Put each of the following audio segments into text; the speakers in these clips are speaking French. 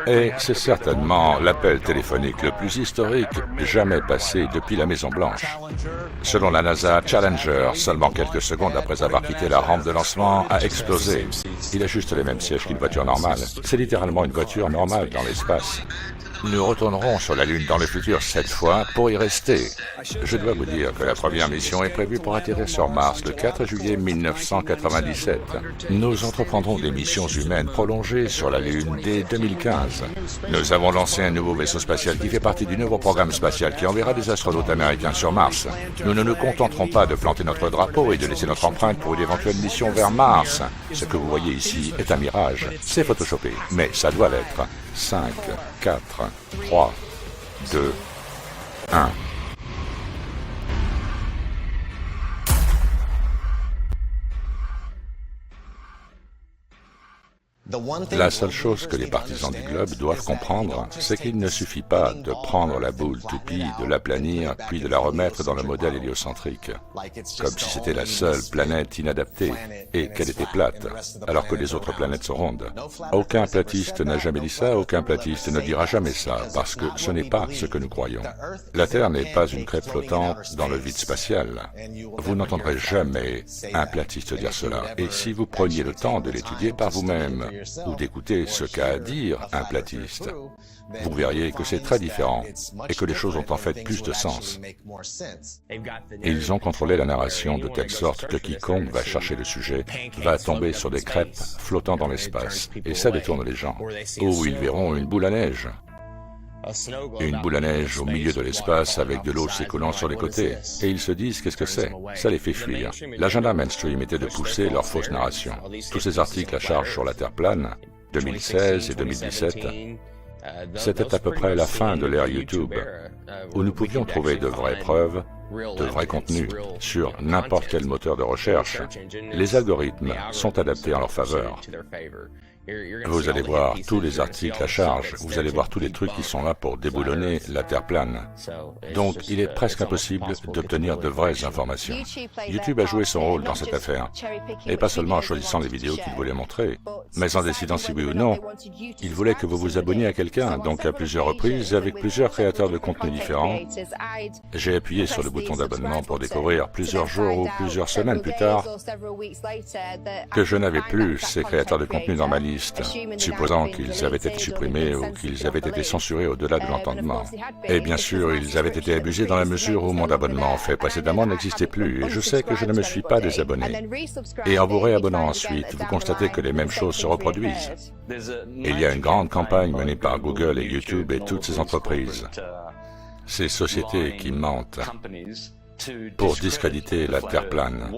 Et c'est certainement l'appel téléphonique le plus historique jamais passé depuis la Maison-Blanche. Selon la NASA, Challenger, seulement quelques secondes après avoir quitté la rampe de lancement, a explosé. Il a juste les mêmes sièges qu'une voiture normale. C'est littéralement une voiture normale dans l'espace. Nous retournerons sur la Lune dans le futur 7 fois pour y rester. Je dois vous dire que la première mission est prévue pour atterrir sur Mars le 4 juillet 1997. Nous entreprendrons des missions humaines prolongées sur la Lune dès 2015. Nous avons lancé un nouveau vaisseau spatial qui fait partie du nouveau programme spatial qui enverra des astronautes américains sur Mars. Nous ne nous contenterons pas de planter notre drapeau et de laisser notre empreinte pour une éventuelle mission vers Mars. Ce que vous voyez ici est un mirage. C'est photoshopé, mais ça doit l'être. 5, 4, 3, 2, 1. La seule chose que les partisans du globe doivent comprendre, c'est qu'il ne suffit pas de prendre la boule toupie, de l'aplanir, puis de la remettre dans le modèle héliocentrique, comme si c'était la seule planète inadaptée, et qu'elle était plate, alors que les autres planètes sont rondes. Aucun platiste n'a jamais dit ça, aucun platiste ne dira jamais ça, parce que ce n'est pas ce que nous croyons. La Terre n'est pas une crêpe flottante dans le vide spatial. Vous n'entendrez jamais un platiste dire cela, et si vous preniez le temps de l'étudier par vous-même, ou d'écouter ce qu'a à dire un platiste, vous verriez que c'est très différent et que les choses ont en fait plus de sens. Ils ont contrôlé la narration de telle sorte que quiconque va chercher le sujet va tomber sur des crêpes flottant dans l'espace, et ça détourne les gens. Ou ils verront une boule à neige. Une boule à neige au milieu de l'espace avec de l'eau s'écoulant sur les côtés. Et ils se disent qu'est-ce que c'est? Ça les fait fuir. L'agenda mainstream était de pousser leur fausse narration. Tous ces articles à charge sur la Terre plane, 2016 et 2017, c'était à peu près la fin de l'ère YouTube, où nous pouvions trouver de vraies preuves, de vrais contenus sur n'importe quel moteur de recherche. Les algorithmes sont adaptés en leur faveur. Vous allez voir tous les articles à charge, vous allez voir tous les trucs qui sont là pour déboulonner la Terre plane. Donc, il est presque impossible d'obtenir de vraies informations. YouTube a joué son rôle dans cette affaire, et pas seulement en choisissant les vidéos qu'il voulait montrer, mais en décidant si oui ou non. Il voulait que vous vous abonniez à quelqu'un, donc à plusieurs reprises, avec plusieurs créateurs de contenu différents. J'ai appuyé sur le bouton d'abonnement pour découvrir plusieurs jours ou plusieurs semaines plus tard que je n'avais plus ces créateurs de contenu dans ma liste, supposant qu'ils avaient été supprimés ou qu'ils avaient été censurés au-delà de l'entendement. Et bien sûr, ils avaient été abusés dans la mesure où mon abonnement fait précédemment n'existait plus, et je sais que je ne me suis pas désabonné. Et en vous réabonnant ensuite, vous constatez que les mêmes choses se reproduisent. Il y a une grande campagne menée par Google et YouTube et toutes ces entreprises, ces sociétés qui mentent pour discréditer la Terre plane.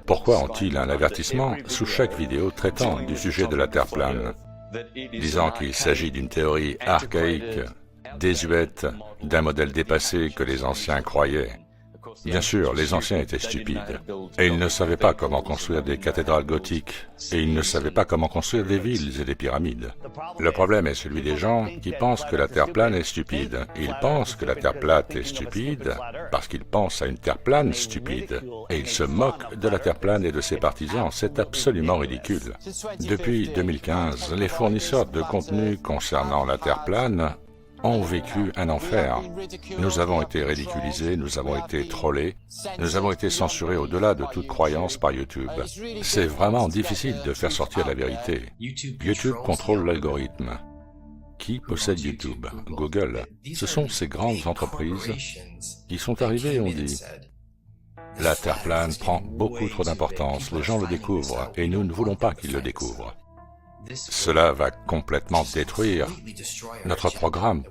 Pourquoi ont-ils un avertissement sous chaque vidéo traitant du sujet de la Terre plane, disant qu'il s'agit d'une théorie archaïque, désuète, d'un modèle dépassé que les anciens croyaient? Bien sûr, les anciens étaient stupides, et ils ne savaient pas comment construire des cathédrales gothiques, et ils ne savaient pas comment construire des villes et des pyramides. Le problème est celui des gens qui pensent que la Terre plane est stupide. Ils pensent que la Terre plate est stupide parce qu'ils pensent à une Terre plane stupide, et ils se moquent de la Terre plane et de ses partisans. C'est absolument ridicule. Depuis 2015, les fournisseurs de contenu concernant la Terre plane ont vécu un enfer. Nous avons été ridiculisés, nous avons été trollés, nous avons été censurés au-delà de toute croyance par YouTube. C'est vraiment difficile de faire sortir la vérité. YouTube contrôle l'algorithme. Qui possède YouTube? Google. Ce sont ces grandes entreprises qui sont arrivées et ont dit « La Terre plane prend beaucoup trop d'importance, les gens le découvrent et nous ne voulons pas qu'ils le découvrent. » Cela va complètement détruire notre programme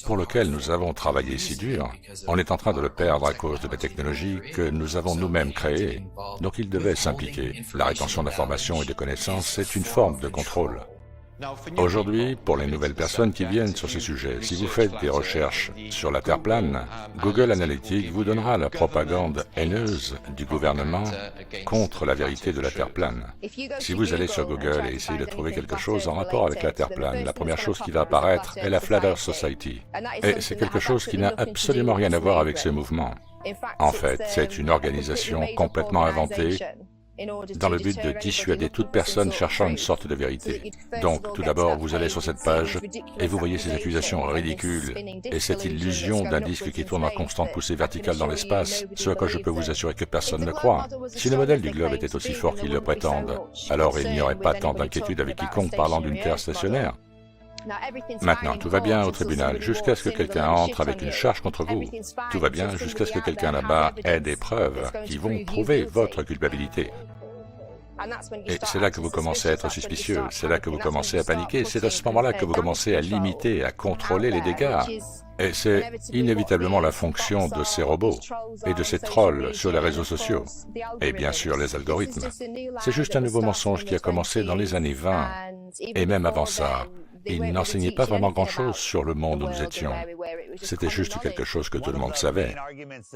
pour lequel nous avons travaillé si dur. On est en train de le perdre à cause de la technologie que nous avons nous-mêmes créée. Donc il devait s'impliquer. La rétention d'informations et de connaissances, c'est une forme de contrôle. Aujourd'hui, pour les nouvelles personnes qui viennent sur ce sujet, si vous faites des recherches sur la Terre plane, Google Analytics vous donnera la propagande haineuse du gouvernement contre la vérité de la Terre plane. Si vous allez sur Google et essayez de trouver quelque chose en rapport avec la Terre plane, la première chose qui va apparaître est la Flat Earth Society. Et c'est quelque chose qui n'a absolument rien à voir avec ce mouvement. En fait, c'est une organisation complètement inventée dans le but de dissuader toute personne cherchant une sorte de vérité. Donc, tout d'abord, vous allez sur cette page et vous voyez ces accusations ridicules et cette illusion d'un disque qui tourne en constante poussée verticale dans l'espace, ce à quoi je peux vous assurer que personne ne croit. Si le modèle du globe était aussi fort qu'ils le prétendent, alors il n'y aurait pas tant d'inquiétude avec quiconque parlant d'une Terre stationnaire. Maintenant, tout va bien au tribunal, jusqu'à ce que quelqu'un entre avec une charge contre vous. Tout va bien jusqu'à ce que quelqu'un là-bas ait des preuves qui vont prouver votre culpabilité. Et c'est là que vous commencez à être suspicieux, c'est là que vous commencez à paniquer, c'est à ce moment-là que vous commencez à limiter, à contrôler les dégâts. Et c'est inévitablement la fonction de ces robots et de ces trolls sur les réseaux sociaux. Et bien sûr, les algorithmes. C'est juste un nouveau mensonge qui a commencé dans les années 20. Et même avant ça, ils n'enseignaient pas vraiment grand-chose sur le monde où nous étions. C'était juste quelque chose que tout le monde savait.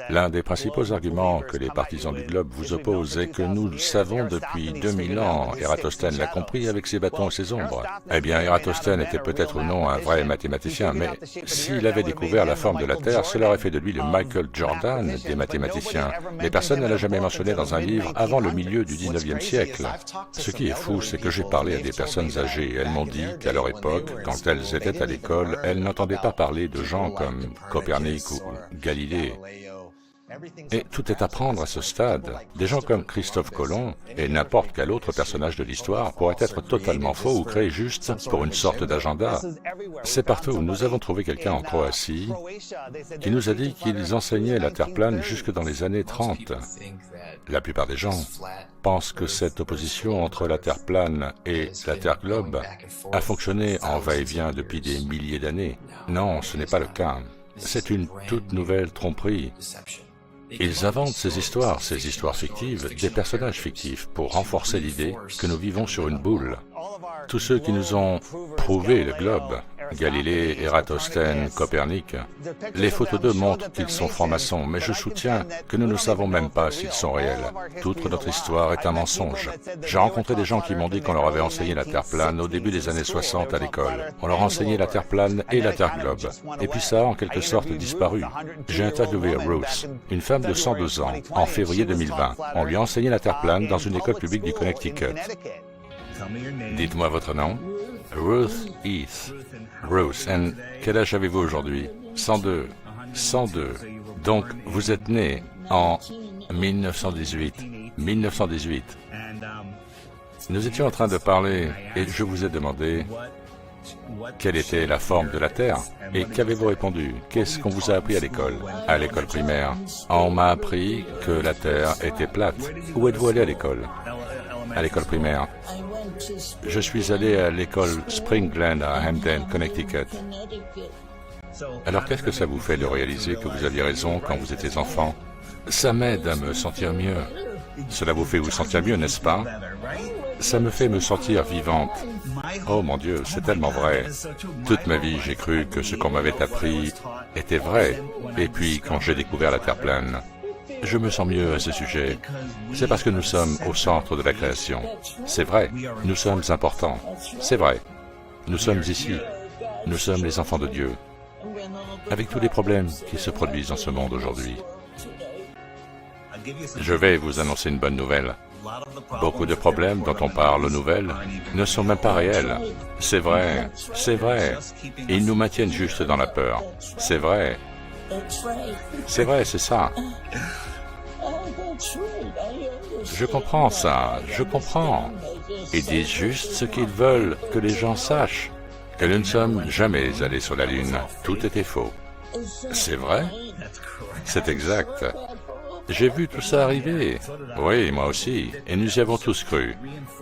L'un des principaux arguments que les partisans du globe vous opposent est que nous le savons depuis 2000 ans. Eratosthène l'a compris avec ses bâtons et ses ombres. Eh bien, Eratosthène était peut-être ou non un vrai mathématicien, mais s'il avait découvert la forme de la Terre, cela aurait fait de lui le Michael Jordan des mathématiciens. Mais personne ne l'a jamais mentionné dans un livre avant le milieu du 19e siècle. Ce qui est fou, c'est que j'ai parlé à des personnes âgées et elles m'ont dit qu'à leur époque, quand elles étaient à l'école, elles n'entendaient pas parler de gens comme Copernic ou Galilée. Et tout est à prendre à ce stade. Des gens comme Christophe Colomb et n'importe quel autre personnage de l'histoire pourraient être totalement faux ou créés juste pour une sorte d'agenda. C'est partout. Nous avons trouvé quelqu'un en Croatie qui nous a dit qu'ils enseignaient la Terre plane jusque dans les années 30. La plupart des gens pensent que cette opposition entre la Terre plane et la Terre globe a fonctionné en va-et-vient depuis des milliers d'années. Non, ce n'est pas le cas. C'est une toute nouvelle tromperie. Ils inventent ces histoires fictives, des personnages fictifs, pour renforcer l'idée que nous vivons sur une boule. Tous ceux qui nous ont prouvé le globe, Galilée, Eratosthène, Copernic, les photos d'eux montrent qu'ils sont francs-maçons, mais je soutiens que nous ne savons même pas s'ils sont réels. Toute notre histoire est un mensonge. J'ai rencontré des gens qui m'ont dit qu'on leur avait enseigné la Terre plane au début des années 60 à l'école. On leur a enseigné la Terre plane et la Terre globe. Et puis ça a en quelque sorte disparu. J'ai interviewé Ruth, une femme de 102 ans, en février 2020. On lui a enseigné la Terre plane dans une école publique du Connecticut. Dites-moi votre nom. Ruth Heath. Ruth, et quel âge avez-vous aujourd'hui? 102. 102. Donc, vous êtes né en 1918. 1918. Nous étions en train de parler et je vous ai demandé quelle était la forme de la Terre. Et qu'avez-vous répondu? Qu'est-ce qu'on vous a appris à l'école? À l'école primaire. On m'a appris que la Terre était plate. Où êtes-vous allé à l'école? À l'école primaire. Je suis allé à l'école Spring Glen à Hamden, Connecticut. Alors qu'est-ce que ça vous fait de réaliser que vous aviez raison quand vous étiez enfant? Ça m'aide à me sentir mieux. Cela vous fait vous sentir mieux, n'est-ce pas? Ça me fait me sentir vivante. Oh mon Dieu, c'est tellement vrai. Toute ma vie, j'ai cru que ce qu'on m'avait appris était vrai. Et puis, quand j'ai découvert la Terre plane, je me sens mieux à ce sujet. C'est parce que nous sommes au centre de la création. C'est vrai, nous sommes importants. C'est vrai. Nous sommes ici. Nous sommes les enfants de Dieu. Avec tous les problèmes qui se produisent dans ce monde aujourd'hui. Je vais vous annoncer une bonne nouvelle. Beaucoup de problèmes dont on parle aux nouvelles ne sont même pas réels. C'est vrai, c'est vrai. Ils nous maintiennent juste dans la peur. C'est vrai. C'est vrai, c'est ça. Je comprends ça, je comprends. Ils disent juste ce qu'ils veulent que les gens sachent. Que nous ne sommes jamais allés sur la Lune. Tout était faux. C'est vrai? C'est exact. J'ai vu tout ça arriver. Oui, moi aussi. Et nous y avons tous cru.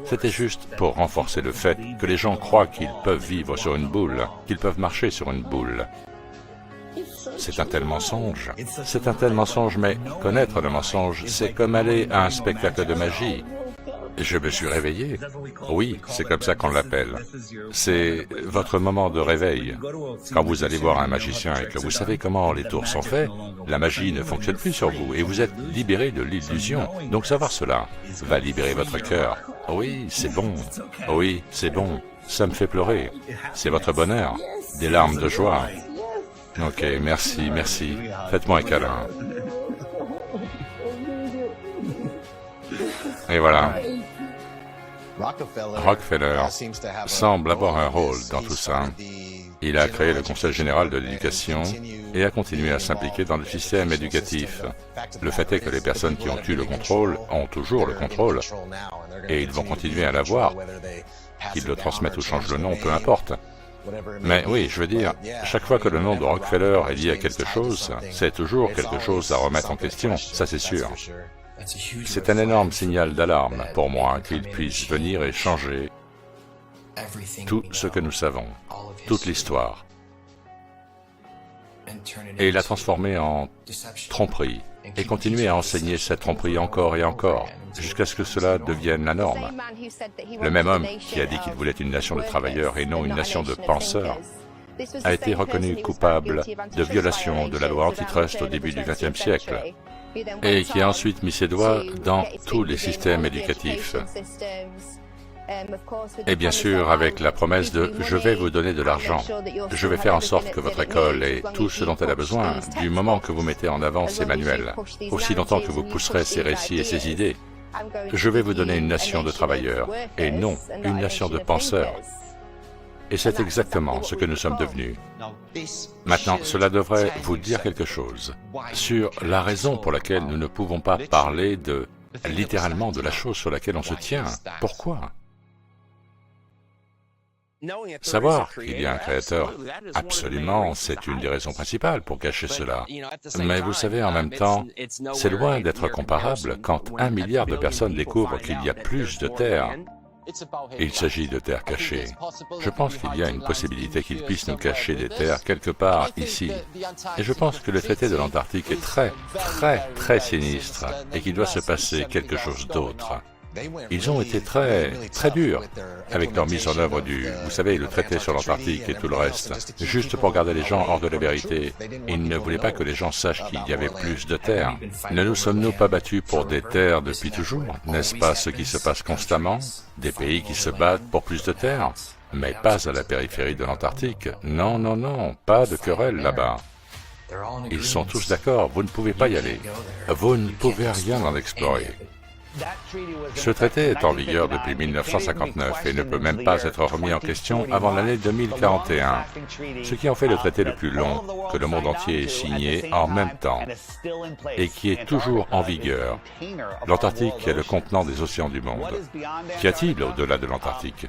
C'était juste pour renforcer le fait que les gens croient qu'ils peuvent vivre sur une boule, qu'ils peuvent marcher sur une boule. C'est un tel mensonge. C'est un tel mensonge, mais connaître le mensonge, c'est comme aller à un spectacle de magie. Je me suis réveillé. Oui, c'est comme ça qu'on l'appelle. C'est votre moment de réveil. Quand vous allez voir un magicien et que vous savez comment les tours sont faits, la magie ne fonctionne plus sur vous et vous êtes libéré de l'illusion. Donc savoir cela va libérer votre cœur. Oui, c'est bon. Oui, c'est bon. Ça me fait pleurer. C'est votre bonheur. Des larmes de joie. Ok, merci, merci. Faites-moi un câlin. Et voilà. Rockefeller semble avoir un rôle dans tout ça. Il a créé le Conseil général de l'éducation et a continué à s'impliquer dans le système éducatif. Le fait est que les personnes qui ont eu le contrôle ont toujours le contrôle et ils vont continuer à l'avoir. Qu'ils le transmettent ou changent le nom, peu importe. Mais oui, je veux dire, chaque fois que le nom de Rockefeller est lié à quelque chose, c'est toujours quelque chose à remettre en question, ça c'est sûr. C'est un énorme signal d'alarme pour moi qu'il puisse venir et changer tout ce que nous savons, toute l'histoire, et la transformer en tromperie, et continuer à enseigner cette tromperie encore et encore, jusqu'à ce que cela devienne la norme. Le même homme qui a dit qu'il voulait une nation de travailleurs et non une nation de penseurs, a été reconnu coupable de violation de la loi antitrust au début du XXe siècle, et qui a ensuite mis ses doigts dans tous les systèmes éducatifs. Et bien sûr, avec la promesse de « je vais vous donner de l'argent, je vais faire en sorte que votre école ait tout ce dont elle a besoin du moment que vous mettez en avant ces manuels, aussi longtemps que vous pousserez ces récits et ces idées. Je vais vous donner une nation de travailleurs, et non une nation de penseurs. » Et c'est exactement ce que nous sommes devenus. Maintenant, cela devrait vous dire quelque chose sur la raison pour laquelle nous ne pouvons pas parler littéralement de la chose sur laquelle on se tient. Pourquoi? Savoir qu'il y a un créateur, absolument, c'est une des raisons principales pour cacher cela. Mais vous savez, en même temps, c'est loin d'être comparable quand 1 milliard de personnes découvrent qu'il y a plus de terre. Il s'agit de terres cachées. Je pense qu'il y a une possibilité qu'ils puissent nous cacher des terres quelque part ici. Et je pense que le traité de l'Antarctique est très sinistre et qu'il doit se passer quelque chose d'autre. Ils ont été très durs avec leur mise en œuvre vous savez, le traité sur l'Antarctique et tout le reste, juste pour garder les gens hors de la vérité. Ils ne voulaient pas que les gens sachent qu'il y avait plus de terres. Ne nous sommes-nous pas battus pour des terres depuis toujours? N'est-ce pas ce qui se passe constamment? Des pays qui se battent pour plus de terres? Mais pas à la périphérie de l'Antarctique. Non, non, non, pas de querelle là-bas. Ils sont tous d'accord, vous ne pouvez pas y aller. Vous ne pouvez rien en explorer. Ce traité est en vigueur depuis 1959 et ne peut même pas être remis en question avant l'année 2041, ce qui en fait le traité le plus long que le monde entier ait signé en même temps et qui est toujours en vigueur. L'Antarctique est le contenant des océans du monde. Qu'y a-t-il au-delà de l'Antarctique?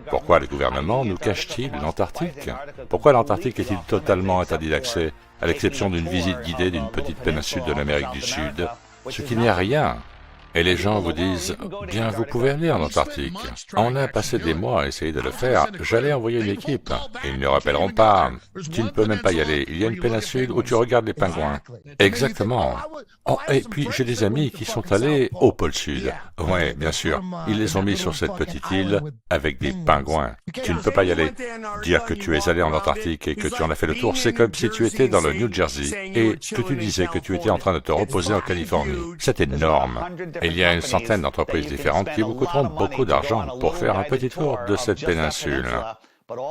Pourquoi le gouvernement nous cache-t-il l'Antarctique? Pourquoi l'Antarctique est-il totalement interdit d'accès, à l'exception d'une visite guidée d'une petite péninsule de l'Amérique du Sud, ce qui n'est rien? Et les gens vous disent, bien, vous pouvez aller en Antarctique. On a passé des mois à essayer de le faire. J'allais envoyer une équipe. Ils ne rappelleront pas. Tu ne peux même pas y aller. Il y a une péninsule où tu regardes les pingouins. Exactement. Oh, et puis, j'ai des amis qui sont allés au pôle Sud. Oui, bien sûr. Ils les ont mis sur cette petite île avec des pingouins. Tu ne peux pas y aller. Dire que tu es allé en Antarctique et que tu en as fait le tour, c'est comme si tu étais dans le New Jersey et que tu disais que tu étais en train de te reposer en Californie. C'est énorme. Il y a une centaine d'entreprises différentes qui vous coûteront beaucoup d'argent pour faire un petit tour de cette péninsule.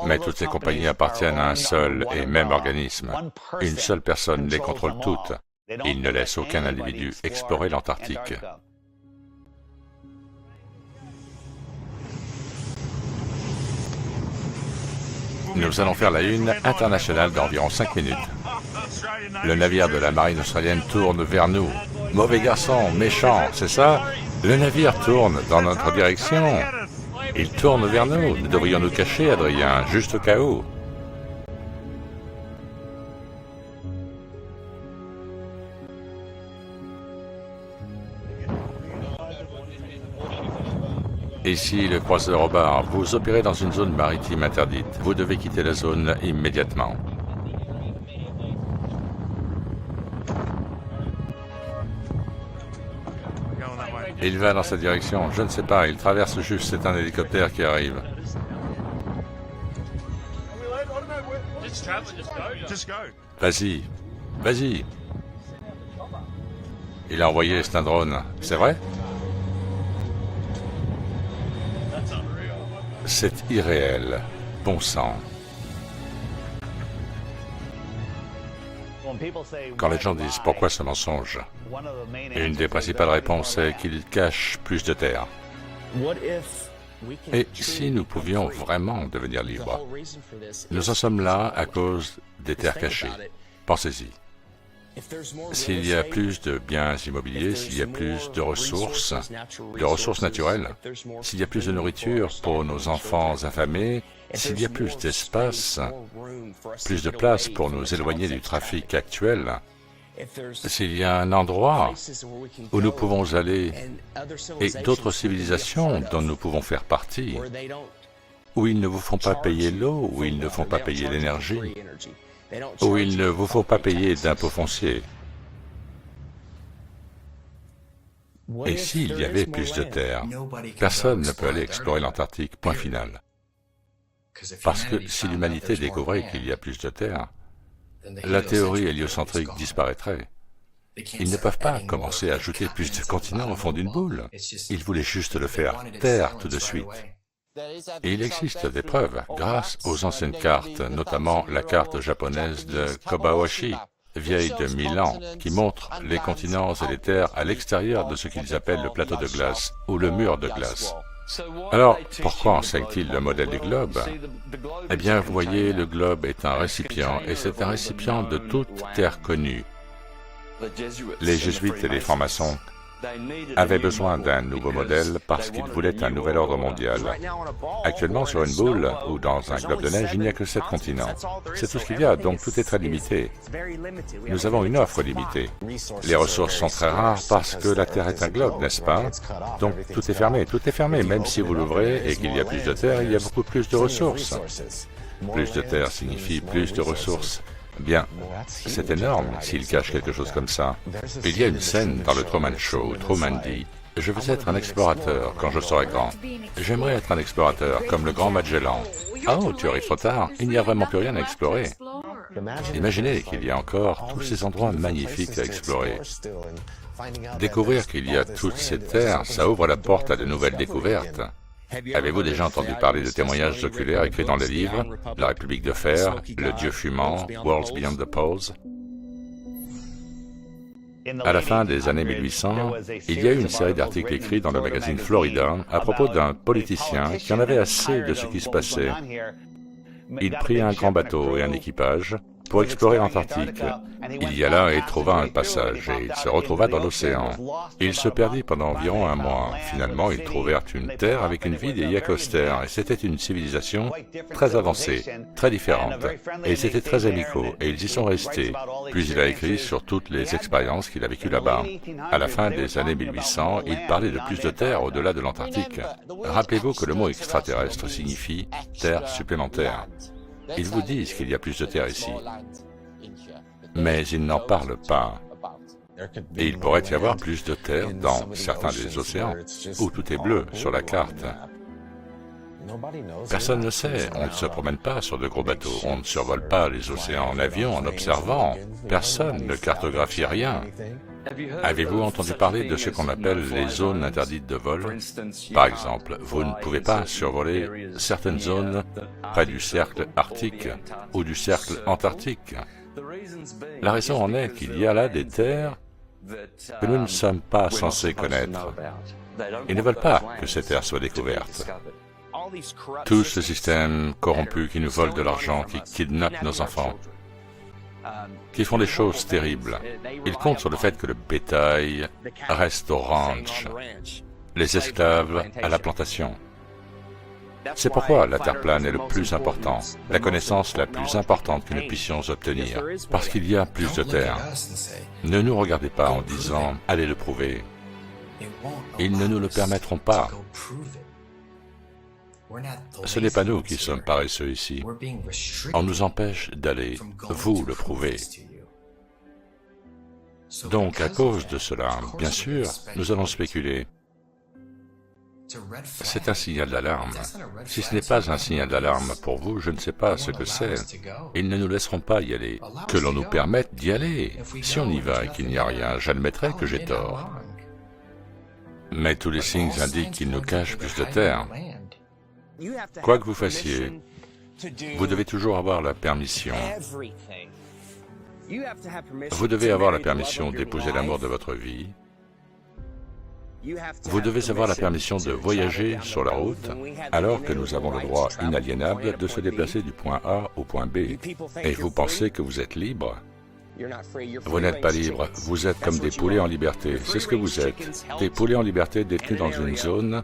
Mais toutes ces compagnies appartiennent à un seul et même organisme. Une seule personne les contrôle toutes. Il ne laisse aucun individu explorer l'Antarctique. Nous allons faire la une internationale d'environ 5 minutes. Le navire de la marine australienne tourne vers nous. Mauvais garçon, méchant, c'est ça? Le navire tourne dans notre direction. Il tourne vers nous. Nous devrions nous cacher, Adrien, juste au cas où. Ici, le croiseur au bar. Vous opérez dans une zone maritime interdite. Vous devez quitter la zone immédiatement. Il va dans cette direction. Je ne sais pas, il traverse juste. C'est un hélicoptère qui arrive. Vas-y, vas-y. Il a envoyé, c'est un drone. C'est vrai? C'est irréel. Bon sang. Quand les gens disent « Pourquoi ce mensonge ?», une des principales réponses est qu'ils cachent plus de terre. Et si nous pouvions vraiment devenir libres? Nous en sommes là à cause des terres cachées. Pensez-y. S'il y a plus de biens immobiliers, s'il y a plus de ressources naturelles, s'il y a plus de nourriture pour nos enfants affamés, s'il y a plus d'espace, plus de place pour nous éloigner du trafic actuel, s'il y a un endroit où nous pouvons aller et d'autres civilisations dont nous pouvons faire partie, où ils ne vous font pas payer l'eau, où ils ne font pas payer l'énergie, où ils ne vous font pas payer d'impôts fonciers. Et s'il y avait plus de terre, personne ne peut aller explorer l'Antarctique, point final. Parce que si l'humanité découvrait qu'il y a plus de terre, la théorie héliocentrique disparaîtrait. Ils ne peuvent pas commencer à ajouter plus de continents au fond d'une boule. Ils voulaient juste le faire taire tout de suite. Et il existe des preuves, grâce aux anciennes cartes, notamment la carte japonaise de Kobayashi, vieille de 1000 ans, qui montre les continents et les terres à l'extérieur de ce qu'ils appellent le plateau de glace, ou le mur de glace. Alors, pourquoi enseigne-t-il le modèle du globe? Eh bien, vous voyez, le globe est un récipient, et c'est un récipient de toute terre connue. Les jésuites et les francs-maçons avaient besoin d'un nouveau modèle parce qu'ils voulaient un nouvel ordre mondial. Actuellement, sur une boule ou dans un globe de neige, il n'y a que 7 continents. C'est tout ce qu'il y a, donc tout est très limité. Nous avons une offre limitée. Les ressources sont très rares parce que la Terre est un globe, n'est-ce pas? Donc tout est fermé, même si vous l'ouvrez et qu'il y a plus de terre, il y a beaucoup plus de ressources. Plus de terre signifie plus de ressources. Bien, c'est énorme s'il cache quelque chose comme ça. Il y a une scène dans le Truman Show où Truman dit « Je veux être un explorateur quand je serai grand. J'aimerais être un explorateur comme le grand Magellan. » Oh, tu arrives trop tard, il n'y a vraiment plus rien à explorer. Imaginez qu'il y a encore tous ces endroits magnifiques à explorer. Découvrir qu'il y a toutes ces terres, ça ouvre la porte à de nouvelles découvertes. Avez-vous déjà entendu parler de témoignages oculaires écrits dans les livres, La République de Fer, Le Dieu fumant, Worlds Beyond the Poles? À la fin des années 1800, il y a eu une série d'articles écrits dans le magazine Florida à propos d'un politicien qui en avait assez de ce qui se passait. Il prit un grand bateau et un équipage pour explorer l'Antarctique. Il y alla et trouva un passage, et il se retrouva dans l'océan. Il se perdit pendant environ un mois. Finalement, ils trouvèrent une terre avec une vie des Yacosters, et c'était une civilisation très avancée, très différente. Et ils étaient très amicaux, et ils y sont restés. Puis il a écrit sur toutes les expériences qu'il a vécues là-bas. À la fin des années 1800, il parlait de plus de terre au-delà de l'Antarctique. Rappelez-vous que le mot extraterrestre signifie terre supplémentaire. Ils vous disent qu'il y a plus de terre ici, mais ils n'en parlent pas. Et il pourrait y avoir plus de terre dans certains des océans, où tout est bleu sur la carte. Personne ne sait, on ne se promène pas sur de gros bateaux, on ne survole pas les océans en avion en observant, personne ne cartographie rien. Avez-vous entendu parler de ce qu'on appelle les zones interdites de vol? Par exemple, vous ne pouvez pas survoler certaines zones près du cercle arctique ou du cercle antarctique. La raison en est qu'il y a là des terres que nous ne sommes pas censés connaître. Ils ne veulent pas que ces terres soient découvertes. Tout ce système corrompu qui nous vole de l'argent, qui kidnappe nos enfants, qui font des choses terribles. Ils comptent sur le fait que le bétail reste au ranch, les esclaves à la plantation. C'est pourquoi la Terre plane est le plus important, la connaissance la plus importante que nous puissions obtenir, parce qu'il y a plus de terre. Ne nous regardez pas en disant « allez le prouver ». Ils ne nous le permettront pas. Ce n'est pas nous qui sommes paresseux ici. On nous empêche d'aller vous le prouver. Donc, à cause de cela, bien sûr, nous allons spéculer. C'est un signal d'alarme. Si ce n'est pas un signal d'alarme pour vous, je ne sais pas ce que c'est. Ils ne nous laisseront pas y aller. Que l'on nous permette d'y aller. Si on y va et qu'il n'y a rien, j'admettrai que j'ai tort. Mais tous les signes indiquent qu'ils nous cachent plus de terre. Quoi que vous fassiez, vous devez toujours avoir la permission Vous devez avoir la permission d'épouser l'amour de votre vie. Vous devez avoir la permission de voyager sur la route, alors que nous avons le droit inaliénable de se déplacer du point A au point B. Et vous pensez que vous êtes libre? Vous n'êtes pas libre, vous êtes comme des poulets en liberté, c'est ce que vous êtes. Des poulets en liberté détenus dans une zone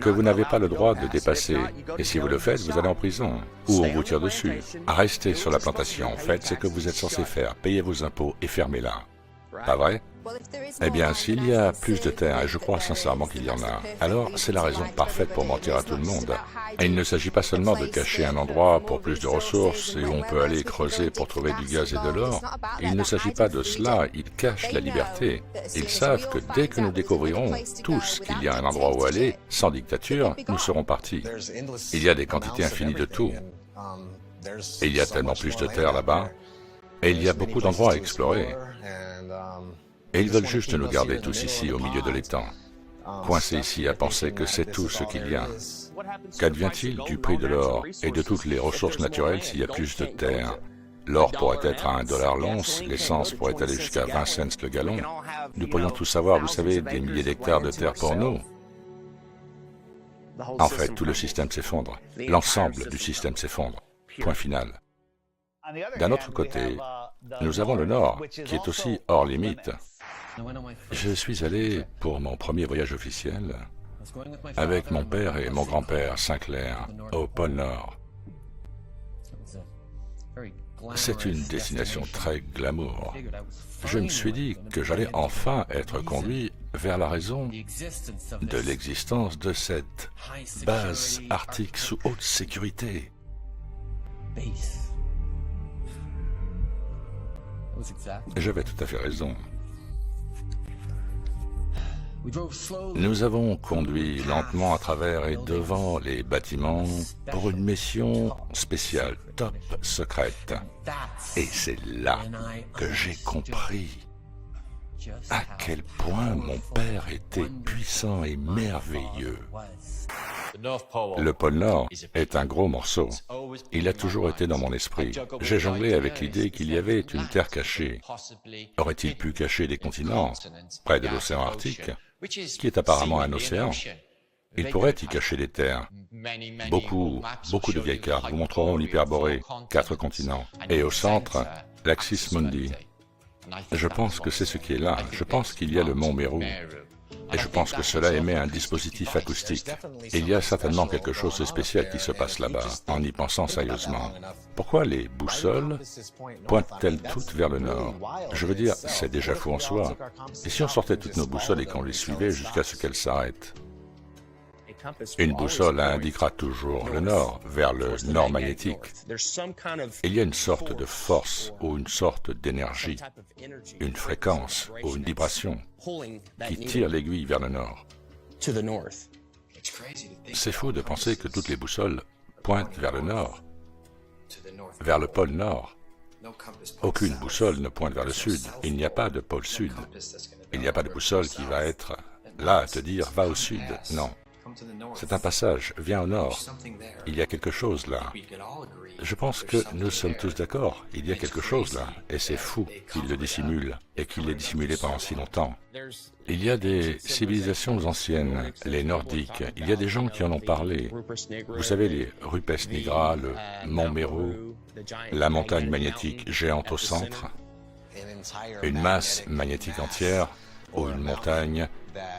que vous n'avez pas le droit de dépasser. Et si vous le faites, vous allez en prison, ou on vous tire dessus. Restez sur la plantation, faites ce que vous êtes censé faire, payez vos impôts et fermez-la. Pas vrai? Eh bien, s'il y a plus de terre, et je crois sincèrement qu'il y en a, alors c'est la raison parfaite pour mentir à tout le monde. Et il ne s'agit pas seulement de cacher un endroit pour plus de ressources et où on peut aller creuser pour trouver du gaz et de l'or. Il ne s'agit pas de cela, ils cachent la liberté. Ils savent que dès que nous découvrirons tous qu'il y a un endroit où aller, sans dictature, nous serons partis. Il y a des quantités infinies de tout. Et il y a tellement plus de terre là-bas. Et il y a beaucoup d'endroits à explorer. Et ils veulent juste nous garder tous ici, au milieu de l'étang, coincés ici à penser que c'est tout ce qu'il y a. Qu'advient-il du prix de l'or et de toutes les ressources naturelles s'il y a plus de terre? L'or pourrait être à $1 l'once, l'essence pourrait aller jusqu'à 20 cents le gallon. Nous pourrions tous avoir, vous savez, des milliers d'hectares de terre pour nous. En fait, tout le système s'effondre. L'ensemble du système s'effondre. Point final. D'un autre côté, nous avons le Nord, qui est aussi hors limite. Je suis allé pour mon premier voyage officiel avec mon père et mon grand-père Sinclair au pôle Nord. C'est une destination très glamour. Je me suis dit que j'allais enfin être conduit vers la raison de l'existence de cette base arctique sous haute sécurité. J'avais tout à fait raison. Nous avons conduit lentement à travers et devant les bâtiments pour une mission spéciale, top secrète. Et c'est là que j'ai compris à quel point mon père était puissant et merveilleux. Le pôle Nord est un gros morceau. Il a toujours été dans mon esprit. J'ai jonglé avec l'idée qu'il y avait une terre cachée. Aurait-il pu cacher des continents près de l'océan Arctique, qui est apparemment un océan? Il pourrait y cacher des terres. Beaucoup de vieilles cartes vous montreront l'Hyperborée, 4 continents. Et au centre, l'Axis Mundi. Je pense que c'est ce qui est là. Je pense qu'il y a le mont Meru. Et je pense que cela émet un dispositif acoustique. Il y a certainement quelque chose de spécial qui se passe là-bas, en y pensant sérieusement. Pourquoi les boussoles pointent-elles toutes vers le nord? Je veux dire, c'est déjà fou en soi. Et si on sortait toutes nos boussoles et qu'on les suivait jusqu'à ce qu'elles s'arrêtent? Une boussole indiquera toujours le nord, vers le nord magnétique. Il y a une sorte de force ou une sorte d'énergie, une fréquence ou une vibration qui tire l'aiguille vers le nord. C'est fou de penser que toutes les boussoles pointent vers le nord, vers le pôle nord. Aucune boussole ne pointe vers le sud. Il n'y a pas de pôle sud. Il n'y a pas de boussole qui va être là à te dire « va au sud ». Non. C'est un passage, viens au nord. Il y a quelque chose là. Je pense que nous sommes tous d'accord. Il y a quelque chose là. Et c'est fou qu'il le dissimule et qu'il l'ait dissimulé pendant si longtemps. Il y a des civilisations anciennes, les Nordiques. Il y a des gens qui en ont parlé. Vous savez, les Rupes Nigra, le mont Meru, la montagne magnétique géante au centre, une masse magnétique entière ou une montagne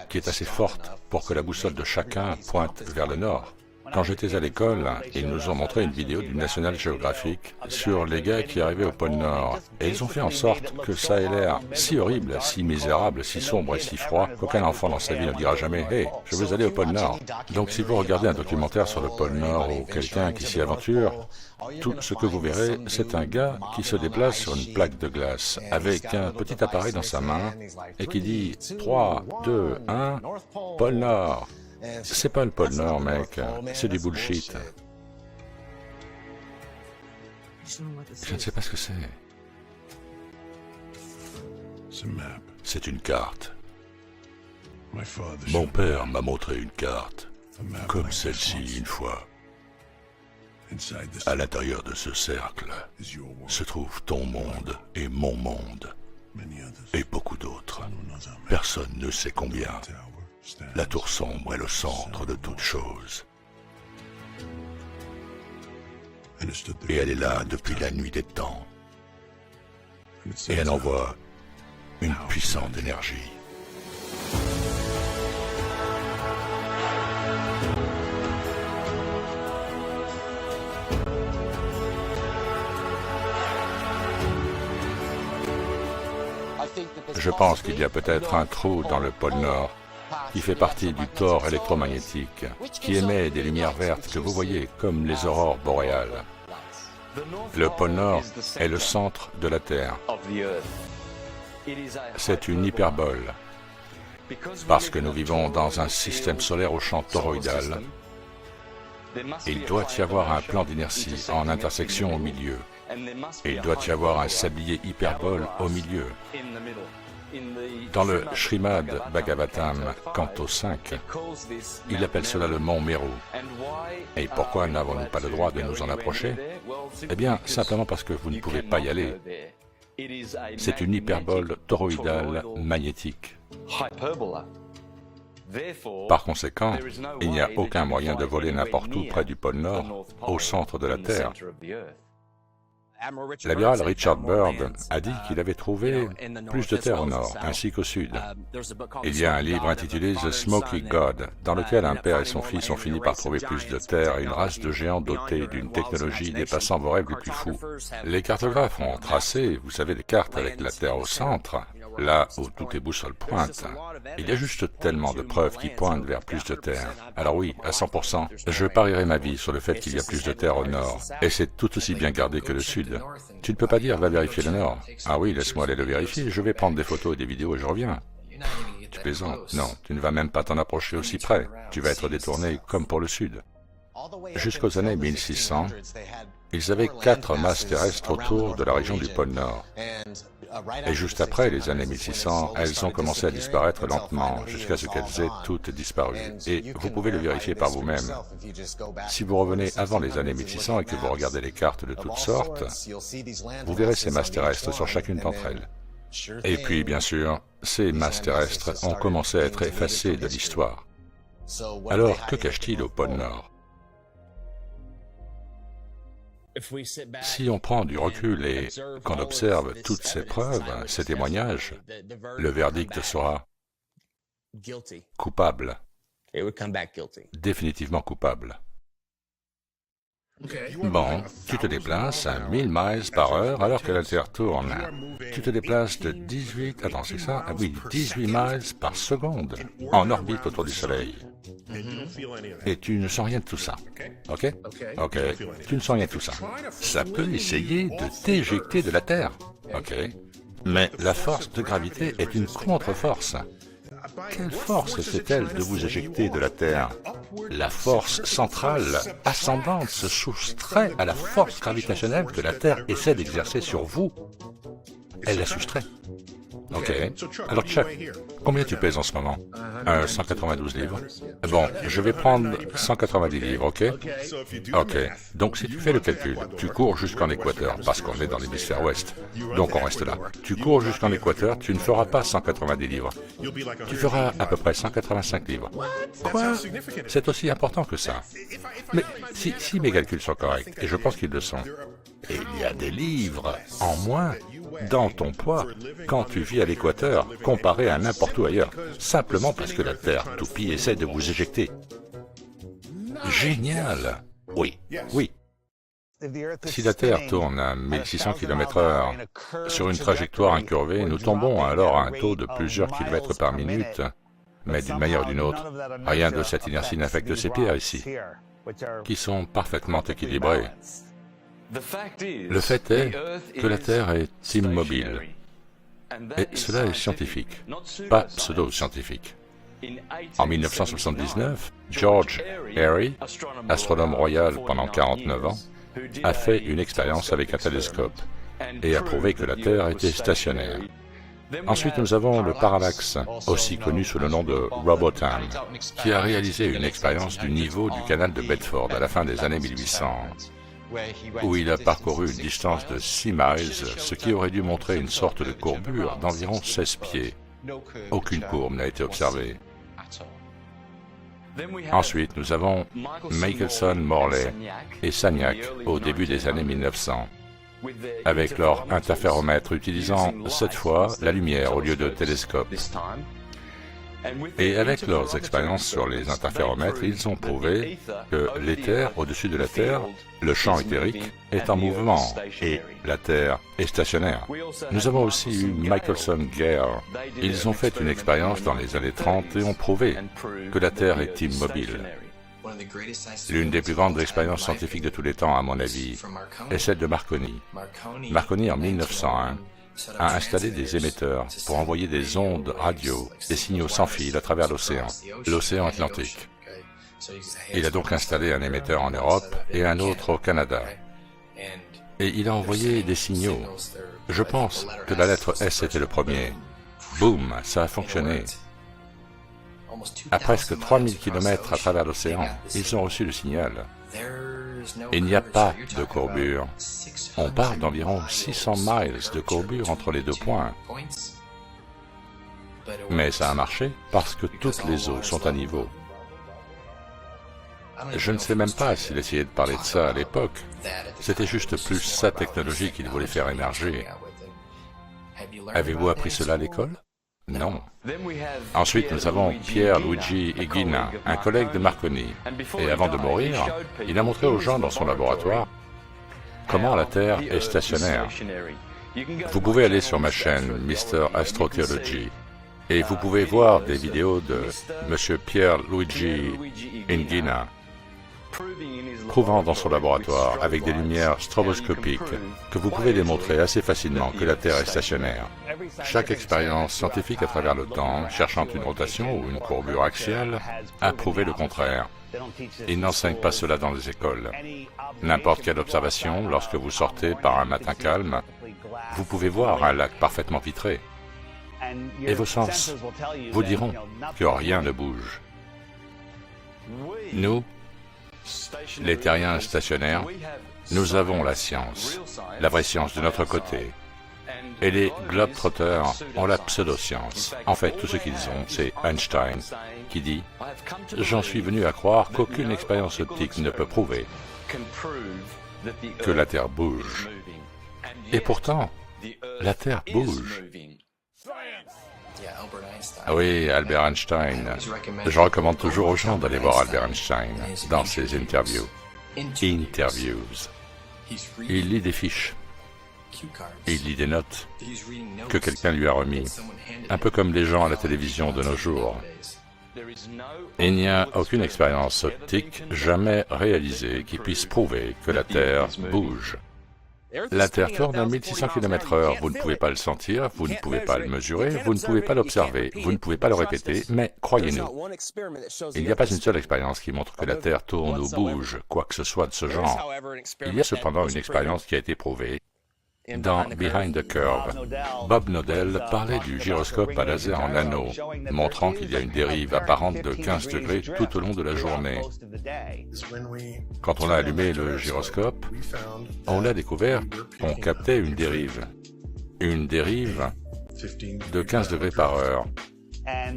qui est assez forte pour que la boussole de chacun pointe vers le nord. Quand j'étais à l'école, ils nous ont montré une vidéo du National Geographic sur les gars qui arrivaient au pôle Nord. Et ils ont fait en sorte que ça ait l'air si horrible, si misérable, si sombre et si froid qu'aucun enfant dans sa vie ne dira jamais « Hey, je veux aller au pôle Nord ». Donc si vous regardez un documentaire sur le pôle Nord ou quelqu'un qui s'y aventure, tout ce que vous verrez, c'est un gars qui se déplace sur une plaque de glace avec un petit appareil dans sa main et qui dit « 3, 2, 1, pôle Nord ». C'est pas le pôle Nord, mec, c'est du bullshit. Je ne sais pas ce que c'est. C'est une carte. Mon père m'a montré une carte, comme celle-ci une fois. À l'intérieur de ce cercle se trouve ton monde et mon monde, et beaucoup d'autres. Personne ne sait combien. La tour sombre est le centre de toute chose. Et elle est là depuis la nuit des temps. Et elle envoie une puissante énergie. Je pense qu'il y a peut-être un trou dans le pôle Nord qui fait partie du tore électromagnétique, qui émet des lumières vertes que vous voyez comme les aurores boréales. Le pôle Nord est le centre de la Terre. C'est une hyperbole, parce que nous vivons dans un système solaire au champ toroïdal. Il doit y avoir un plan d'inertie en intersection au milieu. Et il doit y avoir un sablier hyperbole au milieu. Dans le Srimad Bhagavatam, canto 5, il appelle cela le mont Meru. Et pourquoi n'avons-nous pas le droit de nous en approcher? Eh bien, simplement parce que vous ne pouvez pas y aller. C'est une hyperbole toroïdale magnétique. Par conséquent, il n'y a aucun moyen de voler n'importe où près du pôle Nord, au centre de la Terre. L'amiral Richard Byrd a dit qu'il avait trouvé plus de terre au nord, ainsi qu'au sud. Il y a un livre intitulé The Smoky God, dans lequel un père et son fils ont fini par trouver plus de terre et une race de géants dotés d'une technologie dépassant vos rêves les plus fous. Les cartographes ont tracé, vous savez, des cartes avec la Terre au centre, là où toutes les boussoles pointent. Il y a juste tellement de preuves qui pointent vers plus de terre. Alors oui, à 100%, je parierais ma vie sur le fait qu'il y a plus de terre au nord. Et c'est tout aussi bien gardé que le sud. Tu ne peux pas dire, va vérifier le nord. Ah oui, laisse-moi aller le vérifier, je vais prendre des photos et des vidéos et je reviens. Tu plaisantes? Non, tu ne vas même pas t'en approcher aussi près. Tu vas être détourné comme pour le sud. Jusqu'aux années 1600, ils avaient 4 masses terrestres autour de la région du pôle Nord. Et juste après les années 1600, elles ont commencé à disparaître lentement, jusqu'à ce qu'elles aient toutes disparu. Et vous pouvez le vérifier par vous-même. Si vous revenez avant les années 1600 et que vous regardez les cartes de toutes sortes, vous verrez ces masses terrestres sur chacune d'entre elles. Et puis, bien sûr, ces masses terrestres ont commencé à être effacées de l'histoire. Alors, que cache-t-il au pôle Nord? Si on prend du recul et qu'on observe toutes ces preuves, ces témoignages, le verdict sera coupable, définitivement coupable. Bon, tu te déplaces à 1000 miles par heure alors que la Terre tourne. Tu te déplaces de 18... Attends, c'est ça? Ah oui, 18 miles par seconde en orbite autour du Soleil. Et tu ne sens rien de tout ça. Ok? Ok, tu ne sens rien de tout ça. Ça peut essayer de t'éjecter de la Terre. Ok? Mais la force de gravité est une contre-force. Quelle force c'est-elle de vous éjecter de la Terre? La force centrale ascendante se soustrait à la force gravitationnelle que la Terre essaie d'exercer sur vous. Elle la soustrait. Ok. Alors Chuck, combien tu pèses en ce moment? 192 livres. Bon, je vais prendre 190 livres, ok? Ok. Donc si tu fais le calcul, tu cours jusqu'en équateur, parce qu'on est dans l'hémisphère ouest. Donc on reste là. Tu cours jusqu'en équateur, tu ne feras pas 190 livres. Tu feras à peu près 185 livres. Quoi? C'est aussi important que ça. Mais si mes calculs sont corrects, et je pense qu'ils le sont, il y a des livres en moins dans ton poids quand tu vis à l'équateur comparé à n'importe où ailleurs, simplement parce que la Terre toupie essaie de vous éjecter. Génial! Oui, oui. Si la Terre tourne à 1600 km/h sur une trajectoire incurvée, nous tombons alors à un taux de plusieurs kilomètres par minute, mais d'une manière ou d'une autre, rien de cette inertie n'affecte ces pierres ici, qui sont parfaitement équilibrées. Le fait est que la Terre est immobile. Et cela est scientifique, pas pseudo-scientifique. En 1979, George Airy, astronome royal pendant 49 ans, a fait une expérience avec un télescope et a prouvé que la Terre était stationnaire. Ensuite, nous avons le parallaxe, aussi connu sous le nom de Robotham, qui a réalisé une expérience du niveau du canal de Bedford à la fin des années 1800. où il a parcouru une distance de 6 miles, ce qui aurait dû montrer une sorte de courbure d'environ 16 pieds. Aucune courbe n'a été observée. Ensuite, nous avons Michelson, Morley et Sagnac au début des années 1900, avec leur interféromètre utilisant cette fois la lumière au lieu de télescope. Et avec leurs expériences sur les interféromètres, ils ont prouvé que l'éther au-dessus de la Terre, le champ éthérique, est en mouvement et la Terre est stationnaire. Nous avons aussi eu Michelson-Guerre. Ils ont fait une expérience dans les années 30 et ont prouvé que la Terre est immobile. L'une des plus grandes expériences scientifiques de tous les temps, à mon avis, est celle de Marconi. Marconi, en 1901, a installé des émetteurs pour envoyer des ondes radio, des signaux sans fil à travers l'océan Atlantique. Il a donc installé un émetteur en Europe et un autre au Canada. Et il a envoyé des signaux. Je pense que la lettre S était le premier. Boum, ça a fonctionné. À presque 3000 km à travers l'océan, ils ont reçu le signal. Il n'y a pas de courbure. On parle d'environ 600 miles de courbure entre les deux points. Mais ça a marché parce que toutes les eaux sont à niveau. Je ne sais même pas s'il essayait de parler de ça à l'époque. C'était juste plus sa technologie qu'il voulait faire émerger. Avez-vous appris cela à l'école? Non. Ensuite, nous avons Pierluigi Higuina, un collègue de Marconi. Et avant de mourir, il a montré aux gens dans son laboratoire comment la Terre est stationnaire. Vous pouvez aller sur ma chaîne Mr. Astrotheology et vous pouvez voir des vidéos de M. Pierluigi Higuina prouvant dans son laboratoire avec des lumières stroboscopiques que vous pouvez démontrer assez facilement que la Terre est stationnaire. Chaque expérience scientifique à travers le temps, cherchant une rotation ou une courbure axiale, a prouvé le contraire. Ils n'enseignent pas cela dans les écoles. N'importe quelle observation, lorsque vous sortez par un matin calme, vous pouvez voir un lac parfaitement vitré. Et vos sens vous diront que rien ne bouge. Nous, les terriens stationnaires, nous avons la science, la vraie science de notre côté. Et les globetrotters ont la pseudo-science. En fait, tout ce qu'ils ont, c'est Einstein qui dit « J'en suis venu à croire qu'aucune expérience optique ne peut prouver que la Terre bouge. » Et pourtant, la Terre bouge. Ah oui, Albert Einstein. Je recommande toujours aux gens d'aller voir Albert Einstein dans ses interviews. Il lit des fiches. Il lit des notes que quelqu'un lui a remis, un peu comme les gens à la télévision de nos jours. Il n'y a aucune expérience optique jamais réalisée qui puisse prouver que la Terre bouge. La Terre tourne à 1600 km/h, vous ne pouvez pas le sentir, vous ne pouvez pas le mesurer, vous ne pouvez pas l'observer, vous ne pouvez pas le répéter, mais croyez-nous, il n'y a pas une seule expérience qui montre que la Terre tourne ou bouge, quoi que ce soit de ce genre. Il y a cependant une expérience qui a été prouvée. Dans Behind the Curve, Bob Nodell parlait du gyroscope à laser en anneau, montrant qu'il y a une dérive apparente de 15 degrés tout au long de la journée. Quand on a allumé le gyroscope, on a découvert qu'on captait une dérive de 15 degrés par heure.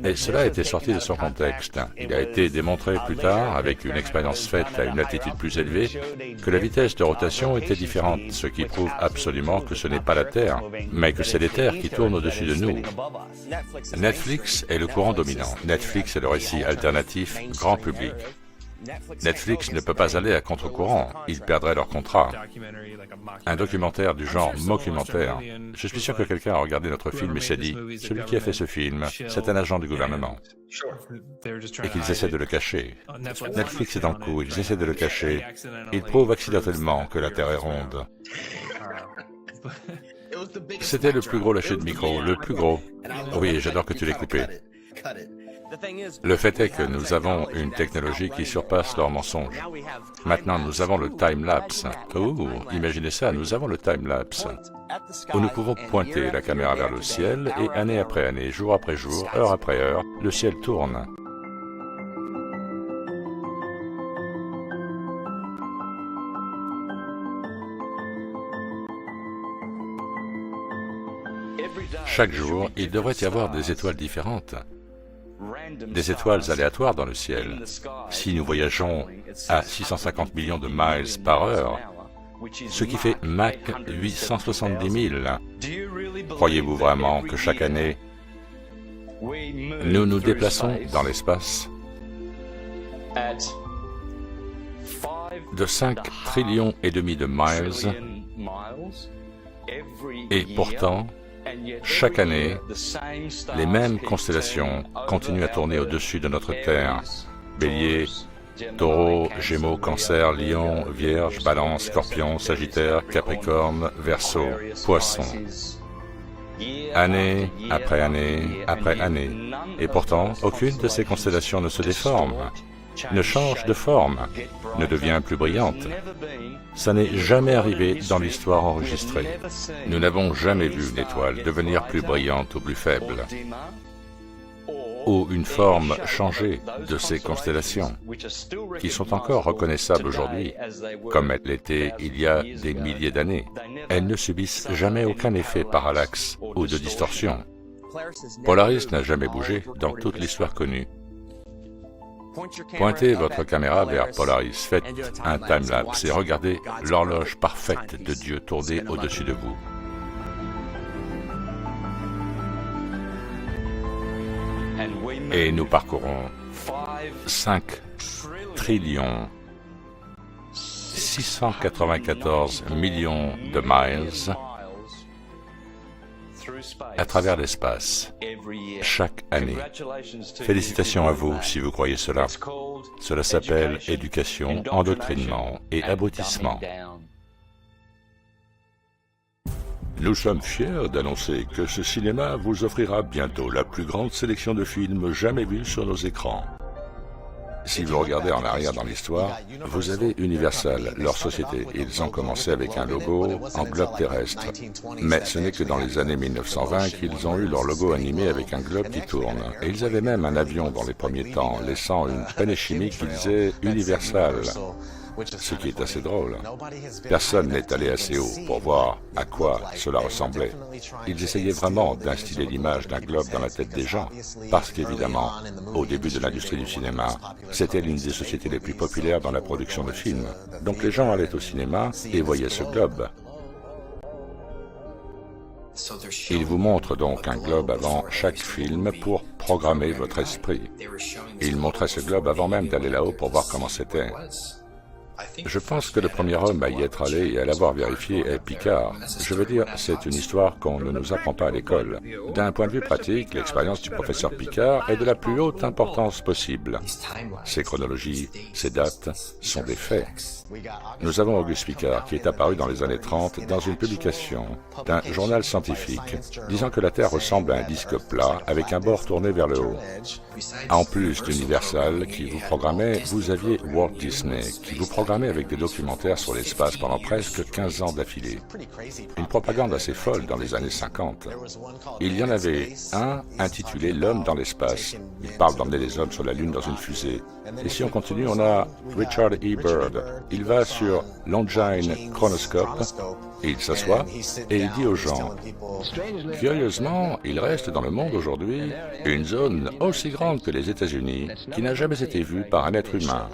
Et cela a été sorti de son contexte. Il a été démontré plus tard, avec une expérience faite à une altitude plus élevée, que la vitesse de rotation était différente, ce qui prouve absolument que ce n'est pas la Terre, mais que c'est les terres qui tournent au-dessus de nous. Netflix est le courant dominant. Netflix est le récit alternatif grand public. Netflix ne peut pas aller à contre-courant, ils perdraient leur contrat. Un documentaire du genre mockumentaire. Je suis sûr que quelqu'un a regardé notre film et s'est dit « Celui qui a fait ce film, c'est un agent du gouvernement. » Et qu'ils essaient de le cacher. Netflix est dans le coup, ils essaient de le cacher. Ils prouvent accidentellement que la Terre est ronde. C'était le plus gros lâcher de micro, le plus gros. Oui, j'adore que tu l'aies coupé. Le fait est que nous avons une technologie qui surpasse leurs mensonges. Maintenant, nous avons le time-lapse. Oh, imaginez ça, nous avons le time-lapse, où nous pouvons pointer la caméra vers le ciel et année après année, jour après jour, heure après heure, le ciel tourne. Chaque jour, il devrait y avoir des étoiles différentes, des étoiles aléatoires dans le ciel. Si nous voyageons à 650 millions de miles par heure, ce qui fait Mach 870 000, croyez-vous vraiment que chaque année, nous nous déplaçons dans l'espace de 5 trillions et demi de miles, et pourtant, chaque année, les mêmes constellations continuent à tourner au-dessus de notre Terre. Bélier, Taureau, Gémeaux, Cancer, Lion, Vierge, Balance, Scorpion, Sagittaire, Capricorne, Verseau, Poisson. Année après année après année. Et pourtant, aucune de ces constellations ne se déforme, ne change de forme, ne devient plus brillante. Ça n'est jamais arrivé dans l'histoire enregistrée. Nous n'avons jamais vu une étoile devenir plus brillante ou plus faible, ou une forme changer de ces constellations, qui sont encore reconnaissables aujourd'hui, comme elles l'étaient il y a des milliers d'années. Elles ne subissent jamais aucun effet parallaxe ou de distorsion. Polaris n'a jamais bougé dans toute l'histoire connue. Pointez votre caméra vers Polaris, faites un time-lapse et regardez l'horloge parfaite de Dieu tourner au-dessus de vous. Et nous parcourons 5 trillions 694 millions de miles à travers l'espace, chaque année. Félicitations à vous si vous croyez cela. Cela s'appelle éducation, endoctrinement et abrutissement. Nous sommes fiers d'annoncer que ce cinéma vous offrira bientôt la plus grande sélection de films jamais vus sur nos écrans. Si vous regardez en arrière dans l'histoire, vous avez Universal, leur société. Ils ont commencé avec un logo en globe terrestre. Mais ce n'est que dans les années 1920 qu'ils ont eu leur logo animé avec un globe qui tourne. Et ils avaient même un avion dans les premiers temps, laissant une peinée chimique qui disait Universal. Ce qui est assez drôle. Personne n'est allé assez haut pour voir à quoi cela ressemblait. Ils essayaient vraiment d'instiller l'image d'un globe dans la tête des gens, parce qu'évidemment, au début de l'industrie du cinéma, c'était l'une des sociétés les plus populaires dans la production de films. Donc les gens allaient au cinéma et voyaient ce globe. Ils vous montrent donc un globe avant chaque film pour programmer votre esprit. Ils montraient ce globe avant même d'aller là-haut pour voir comment c'était. Je pense que le premier homme à y être allé et à l'avoir vérifié est Picard. Je veux dire, c'est une histoire qu'on ne nous apprend pas à l'école. D'un point de vue pratique, l'expérience du professeur Picard est de la plus haute importance possible. Ces chronologies, ces dates sont des faits. Nous avons Auguste Piccard qui est apparu dans les années 30 dans une publication d'un journal scientifique disant que la Terre ressemble à un disque plat avec un bord tourné vers le haut. En plus d'Universal qui vous programmait, vous aviez Walt Disney qui vous programmait avec des documentaires sur l'espace pendant presque 15 ans d'affilée. Une propagande assez folle dans les années 50. Il y en avait un intitulé L'homme dans l'espace. Il parle d'emmener les hommes sur la Lune dans une fusée. Et si on continue, on a Richard E. Byrd. Il va sur Longines Chronoscope et il s'assoit et il dit aux gens, curieusement, il reste dans le monde aujourd'hui une zone aussi grande que les États-Unis qui n'a jamais été vue par un être humain.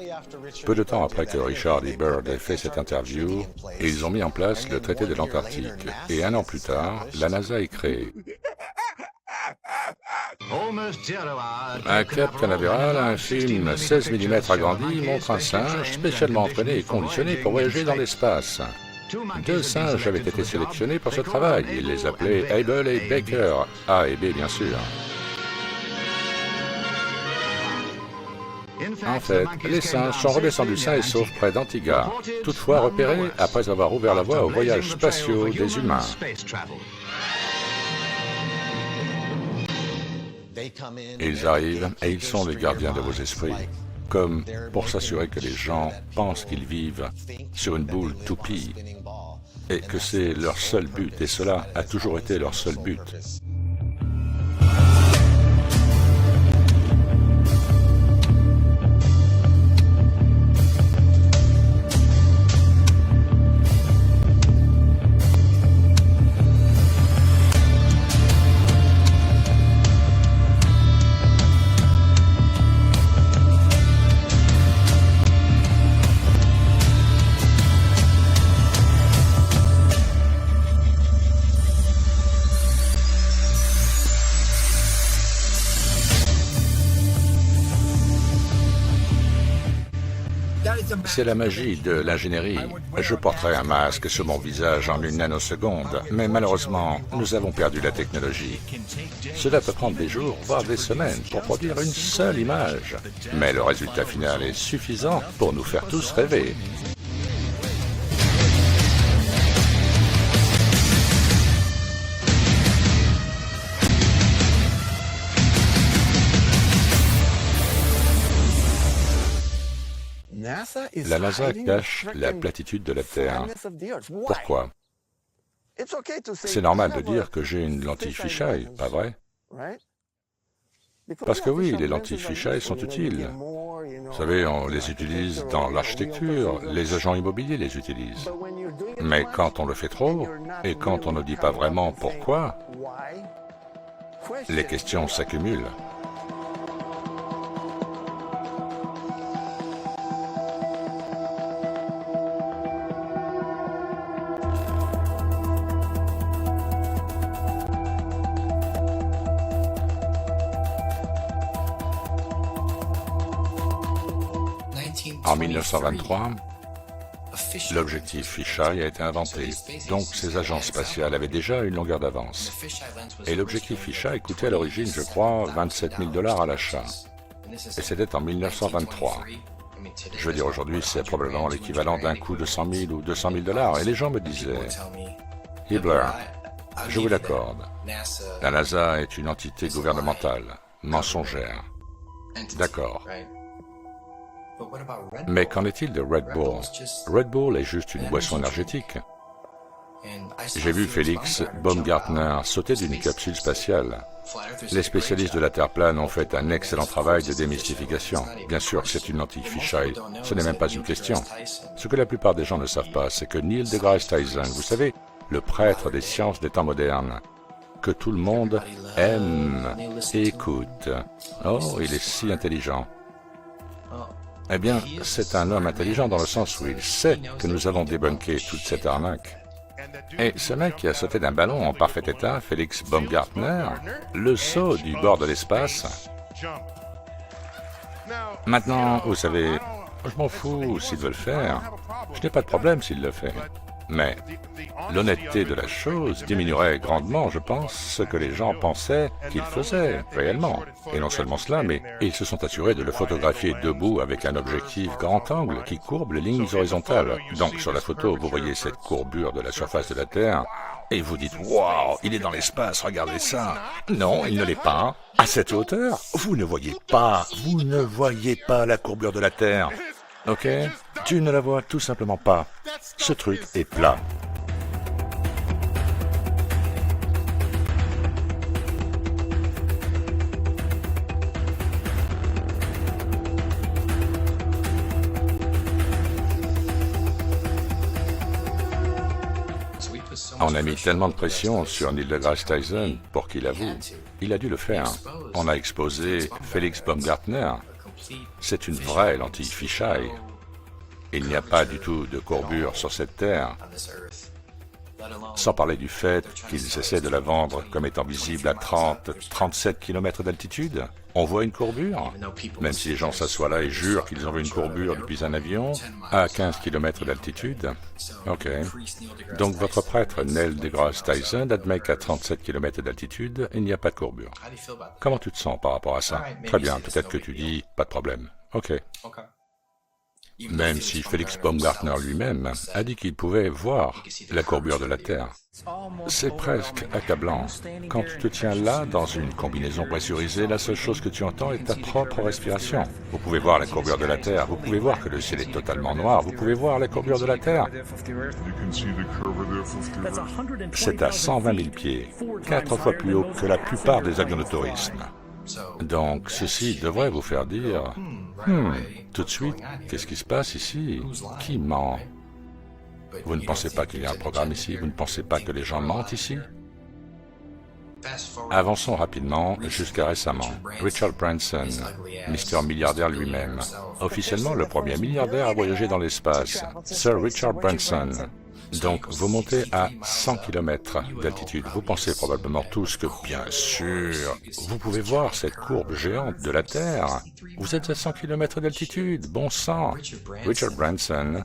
Peu de temps après que Richard E. Byrd ait fait cette interview, ils ont mis en place le traité de l'Antarctique et un an plus tard, la NASA est créée. À Cap Canaveral, un film 16 mm agrandi montre un singe spécialement entraîné et conditionné pour voyager dans l'espace. 2 singes avaient été sélectionnés pour ce travail. Ils les appelaient Able et Baker, A et B bien sûr. En fait, les singes sont redescendus sains et saufs près d'Antigua, toutefois repérés après avoir ouvert la voie aux voyages spatiaux des humains. Ils arrivent et ils sont les gardiens de vos esprits, comme pour s'assurer que les gens pensent qu'ils vivent sur une boule toupie et que c'est leur seul but, et cela a toujours été leur seul but. C'est la magie de l'ingénierie. Je porterai un masque sur mon visage en une nanoseconde, mais malheureusement, nous avons perdu la technologie. Cela peut prendre des jours, voire des semaines, pour produire une seule image. Mais le résultat final est suffisant pour nous faire tous rêver. La NASA cache la platitude de la Terre. Pourquoi? C'est normal de dire que j'ai une lentille fisheye, pas vrai? Parce que oui, les lentilles fisheye sont utiles. Vous savez, on les utilise dans l'architecture, les agents immobiliers les utilisent. Mais quand on le fait trop, et quand on ne dit pas vraiment pourquoi, les questions s'accumulent. En 1923, l'objectif fisheye a été inventé, donc ces agences spatiales avaient déjà une longueur d'avance. Et l'objectif fisheye coûtait à l'origine, je crois, 27 000 $ à l'achat. Et c'était en 1923. Je veux dire, aujourd'hui, c'est probablement l'équivalent d'un coût de 100 000 ou 200 000 $. Et les gens me disaient, « Hibbler, je vous l'accorde, la NASA est une entité gouvernementale, mensongère. » D'accord. Mais qu'en est-il de Red Bull? Red Bull est juste une boisson énergétique. J'ai vu Félix Baumgartner sauter d'une capsule spatiale. Les spécialistes de la Terre plane ont fait un excellent travail de démystification. Bien sûr, c'est une lentille fisheye, ce n'est même pas une question. Ce que la plupart des gens ne savent pas, c'est que Neil deGrasse Tyson, vous savez, le prêtre des sciences des temps modernes, que tout le monde aime et écoute. Oh, il est si intelligent. Eh bien, c'est un homme intelligent dans le sens où il sait que nous avons débunké toute cette arnaque. Et ce mec qui a sauté d'un ballon en parfait état, Félix Baumgartner, le saut du bord de l'espace. Maintenant, vous savez, je m'en fous s'il veut le faire. Je n'ai pas de problème s'il le fait. Mais l'honnêteté de la chose diminuerait grandement, je pense, ce que les gens pensaient qu'il faisait réellement. Et non seulement cela, mais ils se sont assurés de le photographier debout avec un objectif grand angle qui courbe les lignes horizontales. Donc sur la photo, vous voyez cette courbure de la surface de la Terre, et vous dites « Waouh, il est dans l'espace, regardez ça !» Non, il ne l'est pas. À cette hauteur, vous ne voyez pas la courbure de la Terre. Ok? Tu ne la vois tout simplement pas. Ce truc est plat. On a mis tellement de pression sur Neil deGrasse Tyson pour qu'il avoue. Il a dû le faire. On a exposé Félix Baumgartner. C'est une vraie lentille fisheye. Il n'y a pas du tout de courbure sur cette Terre. Sans parler du fait qu'ils essaient de la vendre comme étant visible à 30-37 km d'altitude. On voit une courbure, même si les gens s'assoient là et jurent qu'ils ont vu une courbure depuis un avion à 15 km d'altitude. Ok. Donc votre prêtre Neil deGrasse Tyson admet qu'à 37 km d'altitude, il n'y a pas de courbure. Comment tu te sens par rapport à ça? Très bien, peut-être que tu dis, pas de problème. Ok. Même si Félix Baumgartner lui-même a dit qu'il pouvait voir la courbure de la Terre. C'est presque accablant. Quand tu te tiens là, dans une combinaison pressurisée, la seule chose que tu entends est ta propre respiration. Vous pouvez voir la courbure de la Terre, vous pouvez voir que le ciel est totalement noir, vous pouvez voir la courbure de la Terre. C'est à 120 000 pieds, 4 fois plus haut que la plupart des avions de tourisme. Donc, ceci devrait vous faire dire « tout de suite, qu'est-ce qui se passe ici? Qui ment? Vous ne pensez pas qu'il y a un programme ici? Vous ne pensez pas que les gens mentent ici ?» Avançons rapidement jusqu'à récemment. Richard Branson, Mr. Milliardaire lui-même, officiellement le premier milliardaire à voyager dans l'espace, Sir Richard Branson. Donc, vous montez à 100 km d'altitude. Vous pensez probablement tous que, bien sûr, vous pouvez voir cette courbe géante de la Terre. Vous êtes à 100 km d'altitude, bon sang. Richard Branson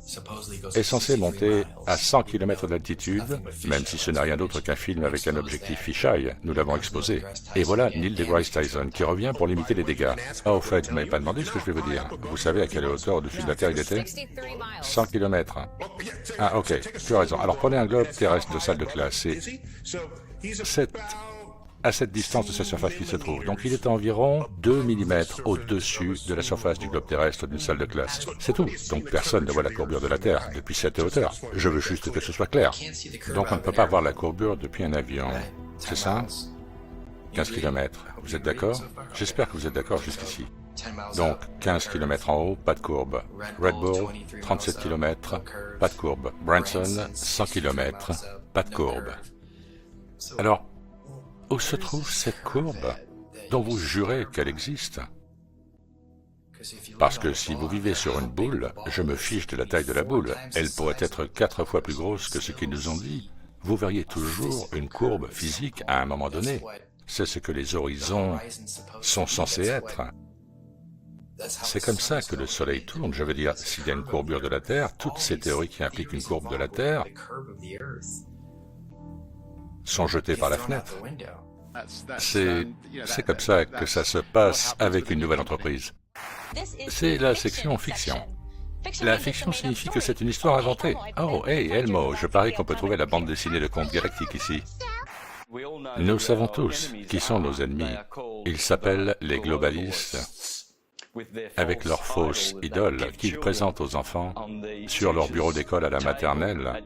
est censé monter à 100 km d'altitude, même si ce n'est rien d'autre qu'un film avec un objectif fisheye. Nous l'avons exposé. Et voilà Neil deGrasse Tyson qui revient pour limiter les dégâts. Ah, au fait, vous ne m'avez pas demandé ce que je vais vous dire. Vous savez à quelle hauteur au-dessus de la Terre il était? 100 km. Ah, ok, tu as raison. Alors prenez un globe terrestre de salle de classe et à cette distance de sa surface qu'il se trouve. Donc il est à environ 2 mm au-dessus de la surface du globe terrestre d'une salle de classe. C'est tout. Donc personne ne voit la courbure de la Terre depuis cette hauteur. Je veux juste que ce soit clair. Donc on ne peut pas voir la courbure depuis un avion. C'est ça? 15 km. Vous êtes d'accord? J'espère que vous êtes d'accord jusqu'ici. Donc, 15 km en haut, pas de courbe. Red Bull, 37 km, pas de courbe. Branson, 100 km, pas de courbe. Alors, où se trouve cette courbe dont vous jurez qu'elle existe? Parce que si vous vivez sur une boule, je me fiche de la taille de la boule. Elle pourrait être 4 fois plus grosse que ce qu'ils nous ont dit. Vous verriez toujours une courbe physique à un moment donné. C'est ce que les horizons sont censés être. C'est comme ça que le Soleil tourne. Je veux dire, s'il y a une courbure de la Terre, toutes ces théories qui impliquent une courbe de la Terre sont jetées par la fenêtre. C'est comme ça que ça se passe avec une nouvelle entreprise. C'est la section fiction. La fiction signifie que c'est une histoire inventée. Oh, hey, Elmo, je parie qu'on peut trouver la bande dessinée de Conte Galactique ici. Nous savons tous qui sont nos ennemis. Ils s'appellent les globalistes, avec leurs fausses idoles qu'ils présentent aux enfants sur leur bureau d'école à la maternelle,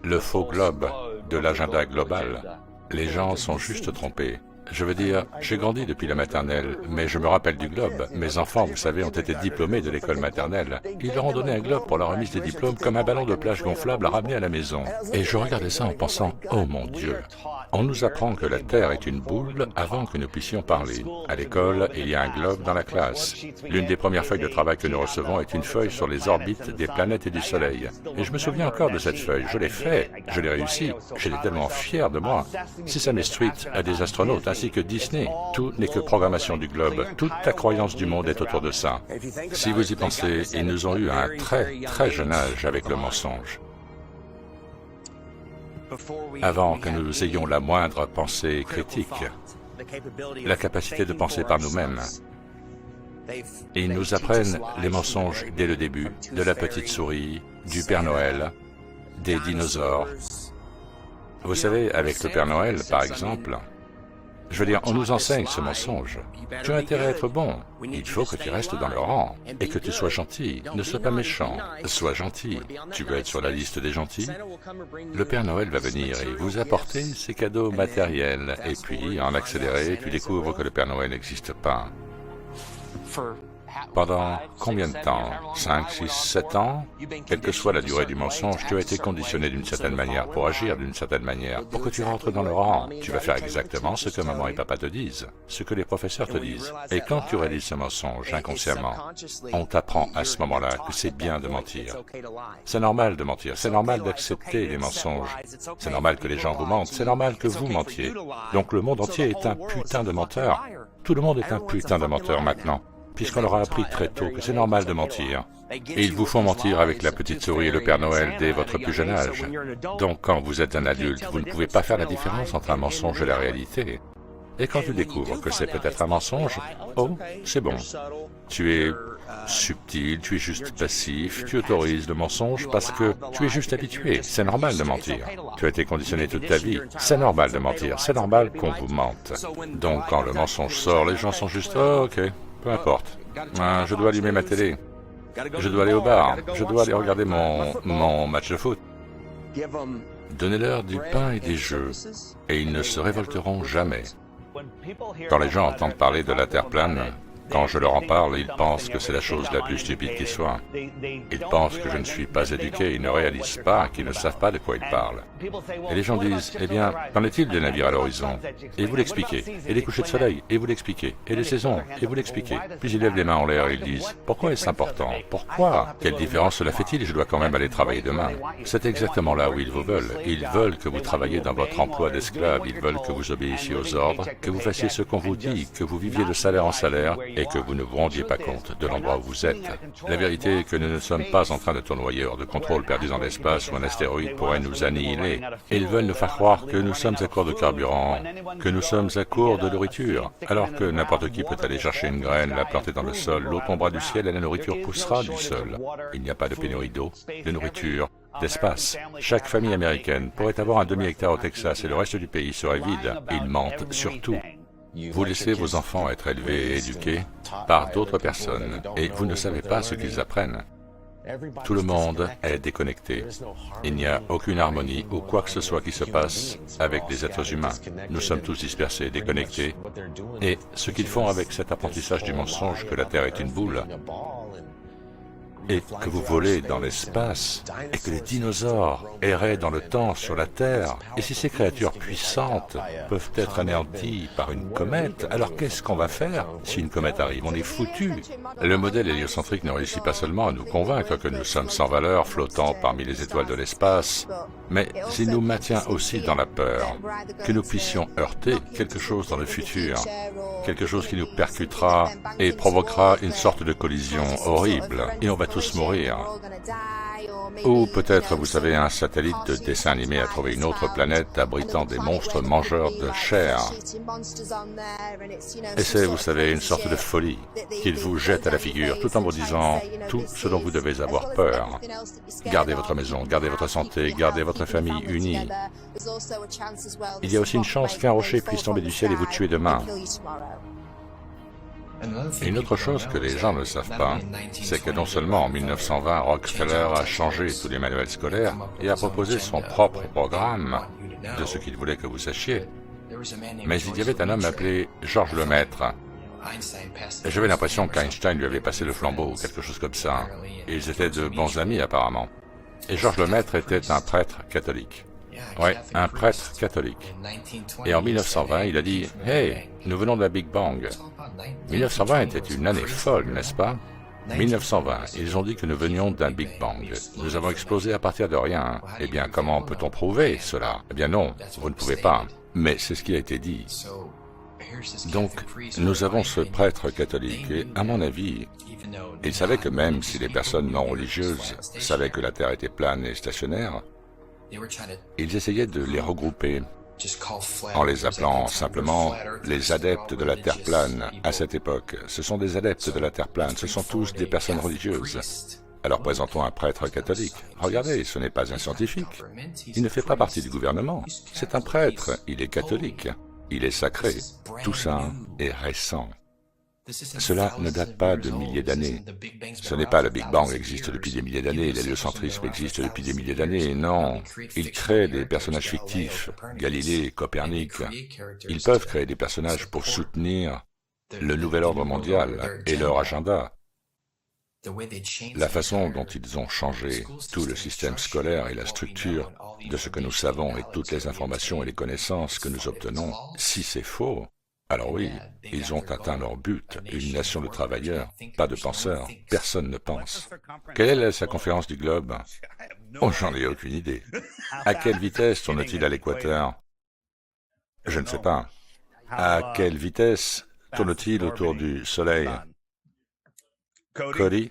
le faux globe de l'agenda global. Les gens sont juste trompés. Je veux dire, j'ai grandi depuis la maternelle, mais je me rappelle du globe. Mes enfants, vous savez, ont été diplômés de l'école maternelle. Ils leur ont donné un globe pour la remise des diplômes comme un ballon de plage gonflable à ramener à la maison. Et je regardais ça en pensant, oh mon Dieu, on nous apprend que la Terre est une boule avant que nous puissions parler. À l'école, il y a un globe dans la classe. L'une des premières feuilles de travail que nous recevons est une feuille sur les orbites des planètes et du Soleil. Et je me souviens encore de cette feuille. Je l'ai fait, je l'ai réussi. J'étais tellement fier de moi. Sesame Street a des astronautes, ainsi que Disney. Tout n'est que programmation du globe. Toute ta croyance du monde est autour de ça. Si vous y pensez, ils nous ont eu à un très jeune âge avec le mensonge. Avant que nous ayons la moindre pensée critique, la capacité de penser par nous-mêmes. Ils nous apprennent les mensonges dès le début, de la petite souris, du Père Noël, des dinosaures. Vous savez, avec le Père Noël, par exemple, je veux dire, on nous enseigne ce mensonge. Tu as intérêt à être bon. Il faut que tu restes dans le rang et que tu sois gentil. Ne sois pas méchant. Sois gentil. Tu veux être sur la liste des gentils? Le Père Noël va venir et vous apporter ses cadeaux matériels. Et puis, en accéléré, tu découvres que le Père Noël n'existe pas. Pendant combien de temps? 5, 6, 7 ans? Quelle que soit la durée du mensonge, tu as été conditionné d'une certaine manière pour agir d'une certaine manière. Pour que tu rentres dans le rang, tu vas faire exactement ce que maman et papa te disent, ce que les professeurs te disent. Et quand tu réalises ce mensonge inconsciemment, on t'apprend à ce moment-là que c'est bien de mentir. C'est normal de mentir, c'est normal d'accepter les mensonges. C'est normal que les gens vous mentent, c'est normal que vous mentiez. Donc le monde entier est un putain de menteur. Tout le monde est un putain de menteur maintenant, puisqu'on leur a appris très tôt que c'est normal de mentir. Et ils vous font mentir avec la petite souris et le Père Noël dès votre plus jeune âge. Donc quand vous êtes un adulte, vous ne pouvez pas faire la différence entre un mensonge et la réalité. Et quand tu découvres que c'est peut-être un mensonge, oh, c'est bon. Tu es subtil, tu es juste passif, tu autorises le mensonge parce que tu es juste habitué. C'est normal de mentir. Tu as été conditionné toute ta vie. C'est normal de mentir. C'est normal qu'on vous mente. Donc quand le mensonge sort, les gens sont juste, oh, ok. Peu importe. Je dois allumer ma télé. Je dois aller au bar. Je dois aller regarder mon match de foot. Donnez-leur du pain et des jeux, et ils ne se révolteront jamais. Quand les gens entendent parler de la Terre plane, Quand je leur en parle, ils pensent que c'est la chose la plus stupide qui soit. Ils pensent que je ne suis pas éduqué, ils ne réalisent pas qu'ils ne savent pas de quoi ils parlent. Et les gens disent, eh bien, qu'en est-il des navires à l'horizon? Et vous l'expliquez. Et les couchers de soleil, et vous l'expliquez. Et les saisons, et vous l'expliquez. Puis ils lèvent les mains en l'air et ils disent, pourquoi est-ce important? Pourquoi? Quelle différence cela fait-il? Je dois quand même aller travailler demain. C'est exactement là où ils vous veulent. Ils veulent que vous travailliez dans votre emploi d'esclave, ils veulent que vous obéissiez aux ordres, que vous fassiez ce qu'on vous dit, que vous viviez de salaire en salaire et que vous ne vous rendiez pas compte de l'endroit où vous êtes. La vérité est que nous ne sommes pas en train de tournoyer hors de contrôle perdu dans l'espace où un astéroïde pourrait nous annihiler. Ils veulent nous faire croire que nous sommes à court de carburant, que nous sommes à court de nourriture, alors que n'importe qui peut aller chercher une graine, la planter dans le sol, l'eau tombera du ciel et la nourriture poussera du sol. Il n'y a pas de pénurie d'eau, de nourriture, d'espace. Chaque famille américaine pourrait avoir un demi-hectare au Texas et le reste du pays serait vide. Ils mentent surtout. Vous laissez vos enfants être élevés et éduqués par d'autres personnes et vous ne savez pas ce qu'ils apprennent. Tout le monde est déconnecté. Il n'y a aucune harmonie ou quoi que ce soit qui se passe avec les êtres humains. Nous sommes tous dispersés, déconnectés. Et ce qu'ils font avec cet apprentissage du mensonge que la Terre est une boule, et que vous volez dans l'espace, et que les dinosaures erraient dans le temps sur la Terre, et si ces créatures puissantes peuvent être anéanties par une comète, alors qu'est-ce qu'on va faire si une comète arrive? On est foutu. Le modèle héliocentrique ne réussit pas seulement à nous convaincre que nous sommes sans valeur, flottant parmi les étoiles de l'espace, mais il nous maintient aussi dans la peur, que nous puissions heurter quelque chose dans le futur, quelque chose qui nous percutera et provoquera une sorte de collision horrible, et on va tous mourir. Ou peut-être, vous savez, un satellite de dessin animé a trouvé une autre planète abritant des monstres mangeurs de chair. Et c'est, vous savez, une sorte de folie qu'il vous jette à la figure, tout en vous disant tout ce dont vous devez avoir peur. Gardez votre maison, gardez votre santé, gardez votre famille unie. Il y a aussi une chance qu'un rocher puisse tomber du ciel et vous tuer demain. Une autre chose que les gens ne savent pas, c'est que non seulement en 1920, Rockefeller a changé tous les manuels scolaires et a proposé son propre programme de ce qu'il voulait que vous sachiez, mais il y avait un homme appelé Georges Lemaître. J'avais l'impression qu'Einstein lui avait passé le flambeau ou quelque chose comme ça. Ils étaient de bons amis apparemment. Et Georges Lemaître était un prêtre catholique. Oui, un prêtre catholique. Et en 1920, il a dit « Hey, nous venons de la Big Bang ». 1920 était une année folle, n'est-ce pas? 1920, ils ont dit que nous venions d'un Big Bang. Nous avons explosé à partir de rien. Eh bien, comment peut-on prouver cela? Eh bien non, vous ne pouvez pas. Mais c'est ce qui a été dit. Donc, nous avons ce prêtre catholique et, à mon avis, il savait que même si les personnes non religieuses savaient que la Terre était plane et stationnaire, ils essayaient de les regrouper en les appelant simplement les adeptes de la Terre plane. À cette époque, ce sont des adeptes de la Terre plane, ce sont tous des personnes religieuses. Alors présentons un prêtre catholique. Regardez, ce n'est pas un scientifique. Il ne fait pas partie du gouvernement. C'est un prêtre, il est catholique. Il est sacré. Tout ça est récent. Cela ne date pas de milliers d'années. Ce n'est pas le Big Bang existe depuis des milliers d'années, l'héliocentrisme existe depuis des milliers d'années, non. Ils créent des personnages fictifs, Galilée, Copernic. Ils peuvent créer des personnages pour soutenir le nouvel ordre mondial et leur agenda. La façon dont ils ont changé tout le système scolaire et la structure de ce que nous savons et toutes les informations et les connaissances que nous obtenons, si c'est faux, alors oui, ils ont atteint leur but, une nation de travailleurs, pas de penseurs, personne ne pense. Quelle est sa conférence du globe? Oh, j'en ai aucune idée. À quelle vitesse tourne-t-il à l'équateur? Je ne sais pas. À quelle vitesse tourne-t-il autour du Soleil? Cody?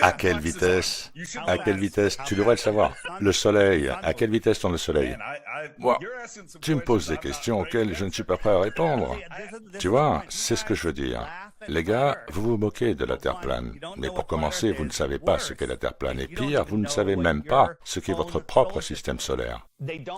À quelle vitesse? À quelle vitesse? Tu devrais le savoir. Le Soleil. À quelle vitesse tourne le Soleil? Moi, tu me poses des questions auxquelles je ne suis pas prêt à répondre. Tu vois, c'est ce que je veux dire. Les gars, vous vous moquez de la Terre plane. Mais pour commencer, vous ne savez pas ce qu'est la Terre plane. Et pire, vous ne savez même pas ce qu'est votre propre système solaire.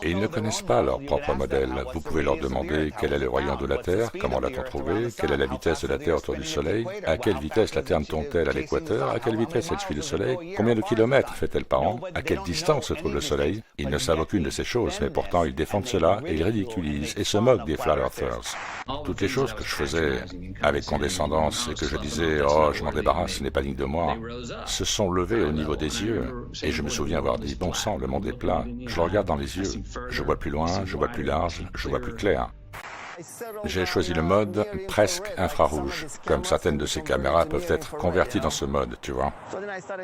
Et ils ne connaissent pas leur propre modèle. Vous pouvez leur demander quel est le rayon de la Terre, comment l'a-t-on trouvé, quelle est la vitesse de la Terre autour du Soleil, à quelle vitesse la Terre tourne-t-elle à l'équateur, à quelle vitesse elle suit le Soleil, combien de kilomètres fait-elle par an, à quelle distance se trouve le Soleil. Ils ne savent aucune de ces choses, mais pourtant ils défendent cela et ils ridiculisent et se moquent des Flat Earthers. Toutes les choses que je faisais avec condescendance et que je disais « Oh, je m'en débarrasse, ce n'est pas digne de moi », se sont levées au niveau des yeux. Et je me souviens avoir dit « Bon sang, le monde est plat ». Je le regarde dans les yeux. Je vois plus loin, je vois plus large, je vois plus clair. J'ai choisi le mode presque infrarouge, comme certaines de ces caméras peuvent être converties dans ce mode, tu vois.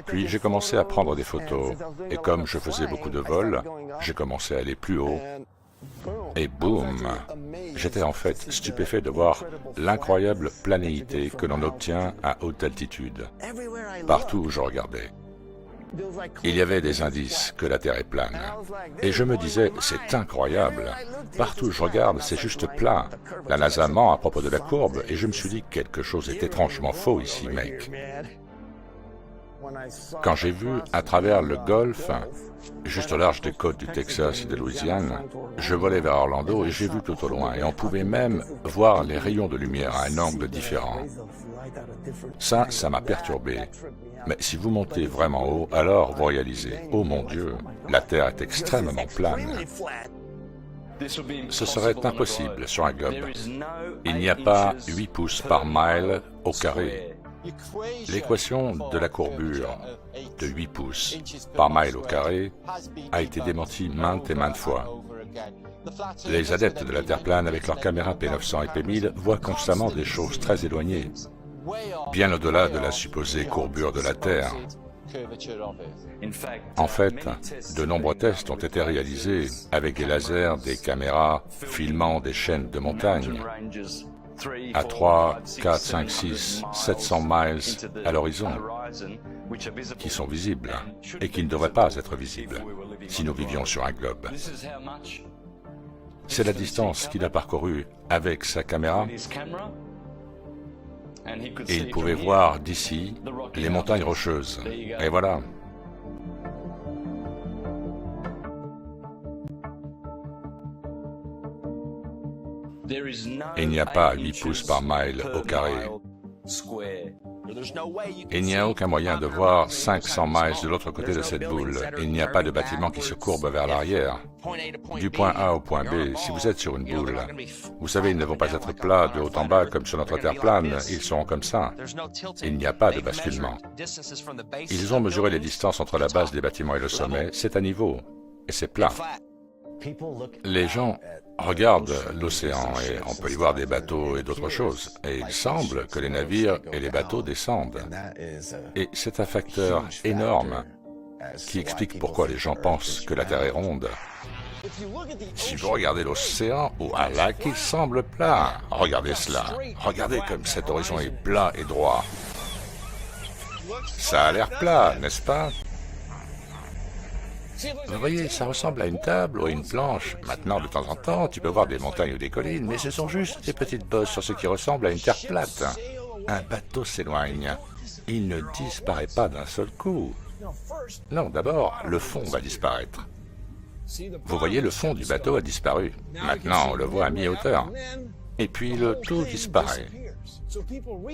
Puis j'ai commencé à prendre des photos, et comme je faisais beaucoup de vols, j'ai commencé à aller plus haut, et boum! J'étais en fait stupéfait de voir l'incroyable planéité que l'on obtient à haute altitude, partout où je regardais. Il y avait des indices que la Terre est plane. Et je me disais, c'est incroyable. Partout où je regarde, c'est juste plat. La NASA ment à propos de la courbe, et je me suis dit, quelque chose est étrangement faux ici, mec. Quand j'ai vu à travers le golfe, juste au large des côtes du Texas et de Louisiane, je volais vers Orlando et j'ai vu tout au loin, et on pouvait même voir les rayons de lumière à un angle différent. Ça m'a perturbé. Mais si vous montez vraiment haut, alors vous réalisez, oh mon Dieu, la Terre est extrêmement plane. Ce serait impossible sur un globe. Il n'y a pas 8 pouces par mile au carré. L'équation de la courbure de 8 pouces par mile au carré a été démentie maintes et maintes fois. Les adeptes de la Terre plane avec leurs caméras P900 et P1000 voient constamment des choses très éloignées, bien au-delà de la supposée courbure de la Terre. En fait, de nombreux tests ont été réalisés avec des lasers, des caméras filmant des chaînes de montagnes à 3, 4, 5, 6, 700 miles à l'horizon, qui sont visibles et qui ne devraient pas être visibles si nous vivions sur un globe. C'est la distance qu'il a parcourue avec sa caméra, et il pouvait voir d'ici les montagnes rocheuses. Et voilà. Il n'y a pas 8 pouces par mile au carré. Il n'y a aucun moyen de voir 500 miles de l'autre côté de cette boule. Il n'y a pas de bâtiment qui se courbe vers l'arrière. Du point A au point B, si vous êtes sur une boule, vous savez, ils ne vont pas être plats de haut en bas comme sur notre Terre plane, ils seront comme ça. Il n'y a pas de basculement. Ils ont mesuré les distances entre la base des bâtiments et le sommet, c'est à niveau, et c'est plat. Les gens regardent l'océan et on peut y voir des bateaux et d'autres choses. Et il semble que les navires et les bateaux descendent. Et c'est un facteur énorme qui explique pourquoi les gens pensent que la Terre est ronde. Si vous regardez l'océan, voilà qu'il semble plat. Regardez cela. Regardez comme cet horizon est plat et droit. Ça a l'air plat, n'est-ce pas ? Vous voyez, ça ressemble à une table ou à une planche. Maintenant, de temps en temps, tu peux voir des montagnes ou des collines, mais ce sont juste des petites bosses sur ce qui ressemble à une terre plate. Un bateau s'éloigne. Il ne disparaît pas d'un seul coup. Non, d'abord, le fond va disparaître. Vous voyez, le fond du bateau a disparu. Maintenant, on le voit à mi-hauteur. Et puis, le tout disparaît.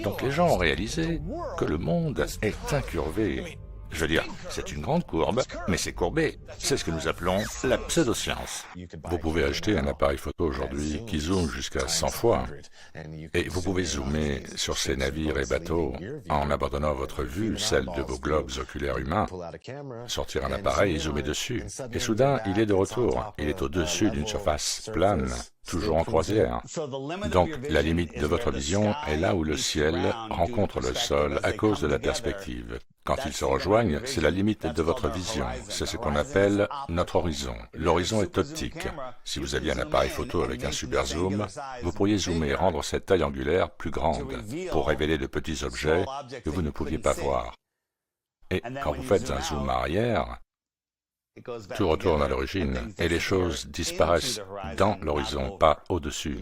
Donc les gens ont réalisé que le monde est incurvé. Je veux dire, c'est une grande courbe, mais c'est courbé. C'est ce que nous appelons la pseudoscience. Vous pouvez acheter un appareil photo aujourd'hui qui zoome jusqu'à 100 fois, et vous pouvez zoomer sur ces navires et bateaux en abandonnant votre vue, celle de vos globes oculaires humains, sortir un appareil et zoomer dessus. Et soudain, il est de retour. Il est au-dessus d'une surface plane, toujours en croisière. Donc, la limite de votre vision est là où le ciel rencontre le sol à cause de la perspective. Quand ils se rejoignent, c'est la limite de votre vision. C'est ce qu'on appelle notre horizon. L'horizon est optique. Si vous aviez un appareil photo avec un super zoom, vous pourriez zoomer et rendre cette taille angulaire plus grande pour révéler de petits objets que vous ne pouviez pas voir. Et quand vous faites un zoom arrière, tout retourne à l'origine et les choses disparaissent dans l'horizon, pas au-dessus.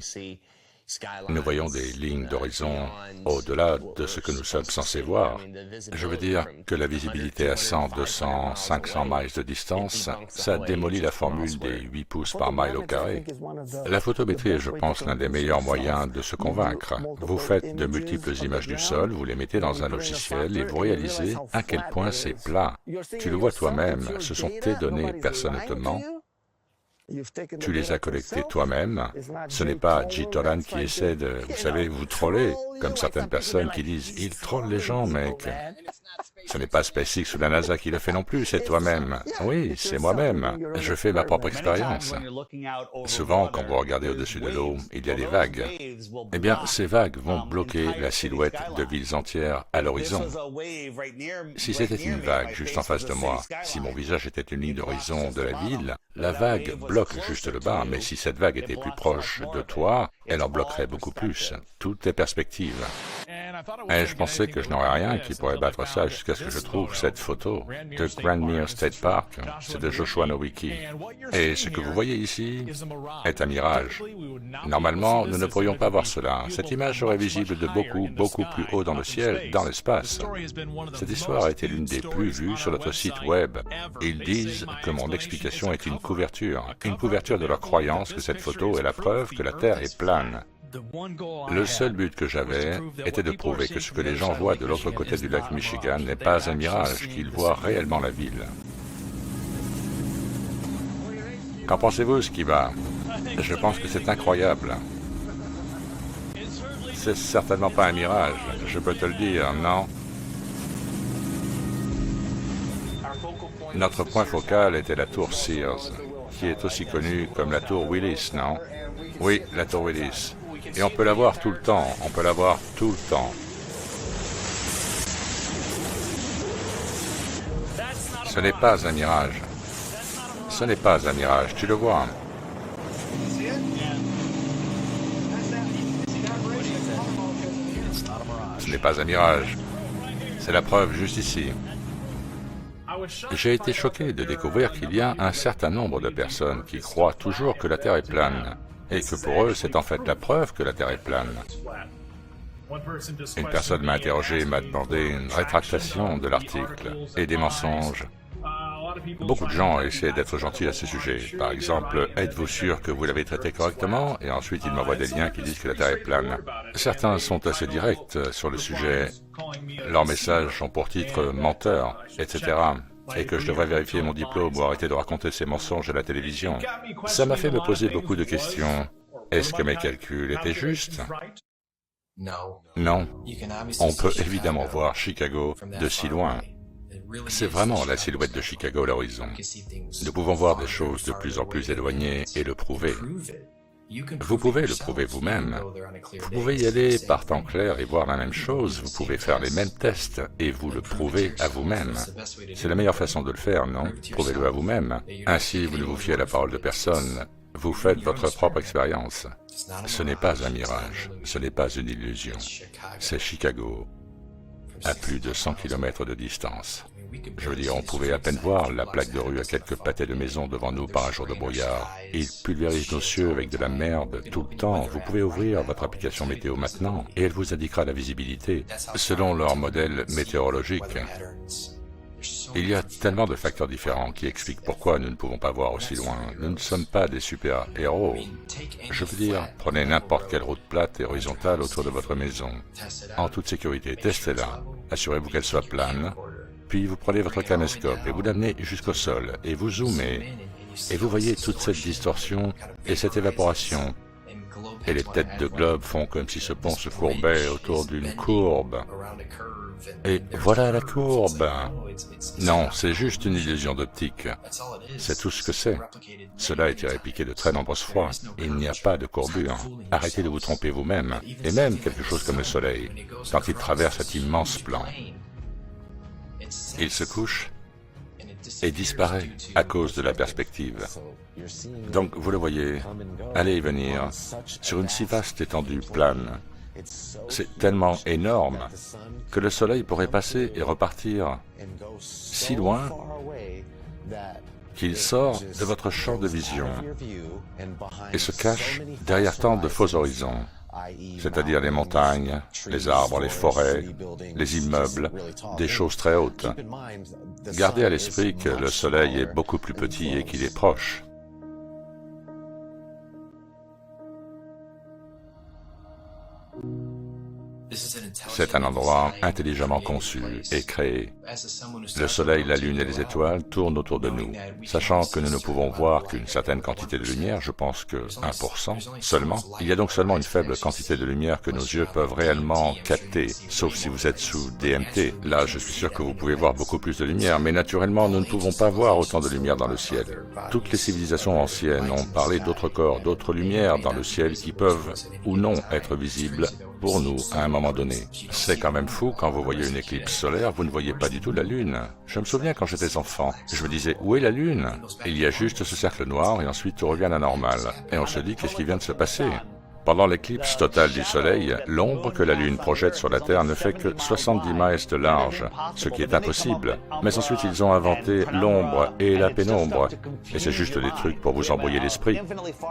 Nous voyons des lignes d'horizon au-delà de ce que nous sommes censés voir. Je veux dire que la visibilité à 100, 200, 500 miles de distance, ça démolit la formule des 8 pouces par mile au carré. La photométrie est, je pense, l'un des meilleurs moyens de se convaincre. Vous faites de multiples images du sol, vous les mettez dans un logiciel et vous réalisez à quel point c'est plat. Tu le vois toi-même, ce sont tes données, personne ne te ment. Tu les as collectés toi-même. Ce n'est pas Jitoran qui essaie de, vous savez, vous troller, comme certaines personnes qui disent « Il troll les gens, mec ». Ce n'est pas SpaceX ou la NASA qui le fait non plus, c'est toi-même. Oui, c'est moi-même. Je fais ma propre expérience. Souvent, quand vous regardez au-dessus de l'eau, il y a des vagues. Eh bien, ces vagues vont bloquer la silhouette de villes entières à l'horizon. Si c'était une vague juste en face de moi, si mon visage était une ligne d'horizon de la ville, la vague bloque juste le bas, mais si cette vague était plus proche de toi, elle en bloquerait beaucoup plus. Toutes les perspectives. Et je pensais que je n'aurais rien qui pourrait battre ça jusqu'à ce que je trouve cette photo de Grandmere State Park. C'est de Joshua Nowicki. Et ce que vous voyez ici est un mirage. Normalement, nous ne pourrions pas voir cela. Cette image serait visible de beaucoup plus haut dans le ciel, dans l'espace. Cette histoire a été l'une des plus vues sur notre site web. Ils disent que mon explication est une couverture de leur croyance que cette photo est la preuve que la Terre est plane. Le seul but que j'avais était de prouver que ce que les gens voient de l'autre côté du lac Michigan n'est pas un mirage, qu'ils voient réellement la ville. Qu'en pensez-vous, Skiba? Je pense que c'est incroyable. C'est certainement pas un mirage, je peux te le dire, non? Notre point focal était la tour Sears, qui est aussi connue comme la tour Willis, non? Oui, la tour Willis. Et on peut la voir tout le temps, Ce n'est pas un mirage. Ce n'est pas un mirage, tu le vois. Ce n'est pas un mirage. C'est la preuve juste ici. J'ai été choqué de découvrir qu'il y a un certain nombre de personnes qui croient toujours que la Terre est plane, et que pour eux, c'est en fait la preuve que la Terre est plane. Une personne m'a interrogé et m'a demandé une rétractation de l'article et des mensonges. Beaucoup de gens essaient d'être gentils à ce sujet. Par exemple, êtes-vous sûr que vous l'avez traité correctement? Et ensuite, ils m'envoient des liens qui disent que la Terre est plane. Certains sont assez directs sur le sujet. Leurs messages ont pour titre « menteur », etc. Et que je devrais vérifier mon diplôme ou arrêter de raconter ces mensonges à la télévision. Ça m'a fait me poser beaucoup de questions. Est-ce que mes calculs étaient justes? Non. On peut évidemment voir Chicago de si loin. C'est vraiment la silhouette de Chicago à l'horizon. Nous pouvons voir des choses de plus en plus éloignées et le prouver. Vous pouvez le prouver vous-même. Vous pouvez y aller par temps clair et voir la même chose. Vous pouvez faire les mêmes tests et vous le prouvez à vous-même. C'est la meilleure façon de le faire, non? Prouvez-le à vous-même. Ainsi, vous ne vous fiez à la parole de personne. Vous faites votre propre expérience. Ce n'est pas un mirage. Ce n'est pas une illusion. C'est Chicago, à plus de 100 km de distance. Je veux dire, on pouvait à peine voir la plaque de rue à quelques pâtés de maison devant nous par un jour de brouillard. Ils pulvérisent nos cieux avec de la merde tout le temps. Vous pouvez ouvrir votre application météo maintenant et elle vous indiquera la visibilité selon leur modèle météorologique. Il y a tellement de facteurs différents qui expliquent pourquoi nous ne pouvons pas voir aussi loin. Nous ne sommes pas des super-héros. Je veux dire, prenez n'importe quelle route plate et horizontale autour de votre maison. En toute sécurité, testez-la. Assurez-vous qu'elle soit plane. Puis vous prenez votre caméscope et vous l'amenez jusqu'au sol et vous zoomez. Et vous voyez toute cette distorsion et cette évaporation. Et les têtes de globe font comme si ce pont se courbait autour d'une courbe. Et voilà la courbe. Non, c'est juste une illusion d'optique. C'est tout ce que c'est. Cela a été répliqué de très nombreuses fois. Il n'y a pas de courbure. Arrêtez de vous tromper vous-même. Et même quelque chose comme le soleil, quand il traverse cet immense plan. Il se couche et disparaît à cause de la perspective. Donc, vous le voyez, aller et venir, sur une si vaste étendue plane. C'est tellement énorme que le soleil pourrait passer et repartir si loin qu'il sort de votre champ de vision et se cache derrière tant de faux horizons. c'est-à-dire les montagnes, les arbres, les forêts, les immeubles, des choses très hautes. Gardez à l'esprit que le Soleil est beaucoup plus petit et qu'il est proche. C'est un endroit intelligemment conçu et créé. Le Soleil, la Lune et les étoiles tournent autour de nous. Sachant que nous ne pouvons voir qu'une certaine quantité de lumière, je pense que 1% seulement, il y a donc seulement une faible quantité de lumière que nos yeux peuvent réellement capter, sauf si vous êtes sous DMT. Là, je suis sûr que vous pouvez voir beaucoup plus de lumière, mais naturellement, nous ne pouvons pas voir autant de lumière dans le ciel. Toutes les civilisations anciennes ont parlé d'autres corps, d'autres lumières dans le ciel qui peuvent ou non être visibles pour nous à un moment donné. C'est quand même fou, quand vous voyez une éclipse solaire, vous ne voyez pas du tout la Lune. Je me souviens quand j'étais enfant, je me disais, où est la Lune? Il y a juste ce cercle noir et ensuite tout revient à la normale. Et on se dit, qu'est-ce qui vient de se passer? Pendant l'éclipse totale du Soleil, l'ombre que la Lune projette sur la Terre ne fait que 70 miles de large, ce qui est impossible. Mais ensuite, ils ont inventé l'ombre et la pénombre. Et c'est juste des trucs pour vous embrouiller l'esprit.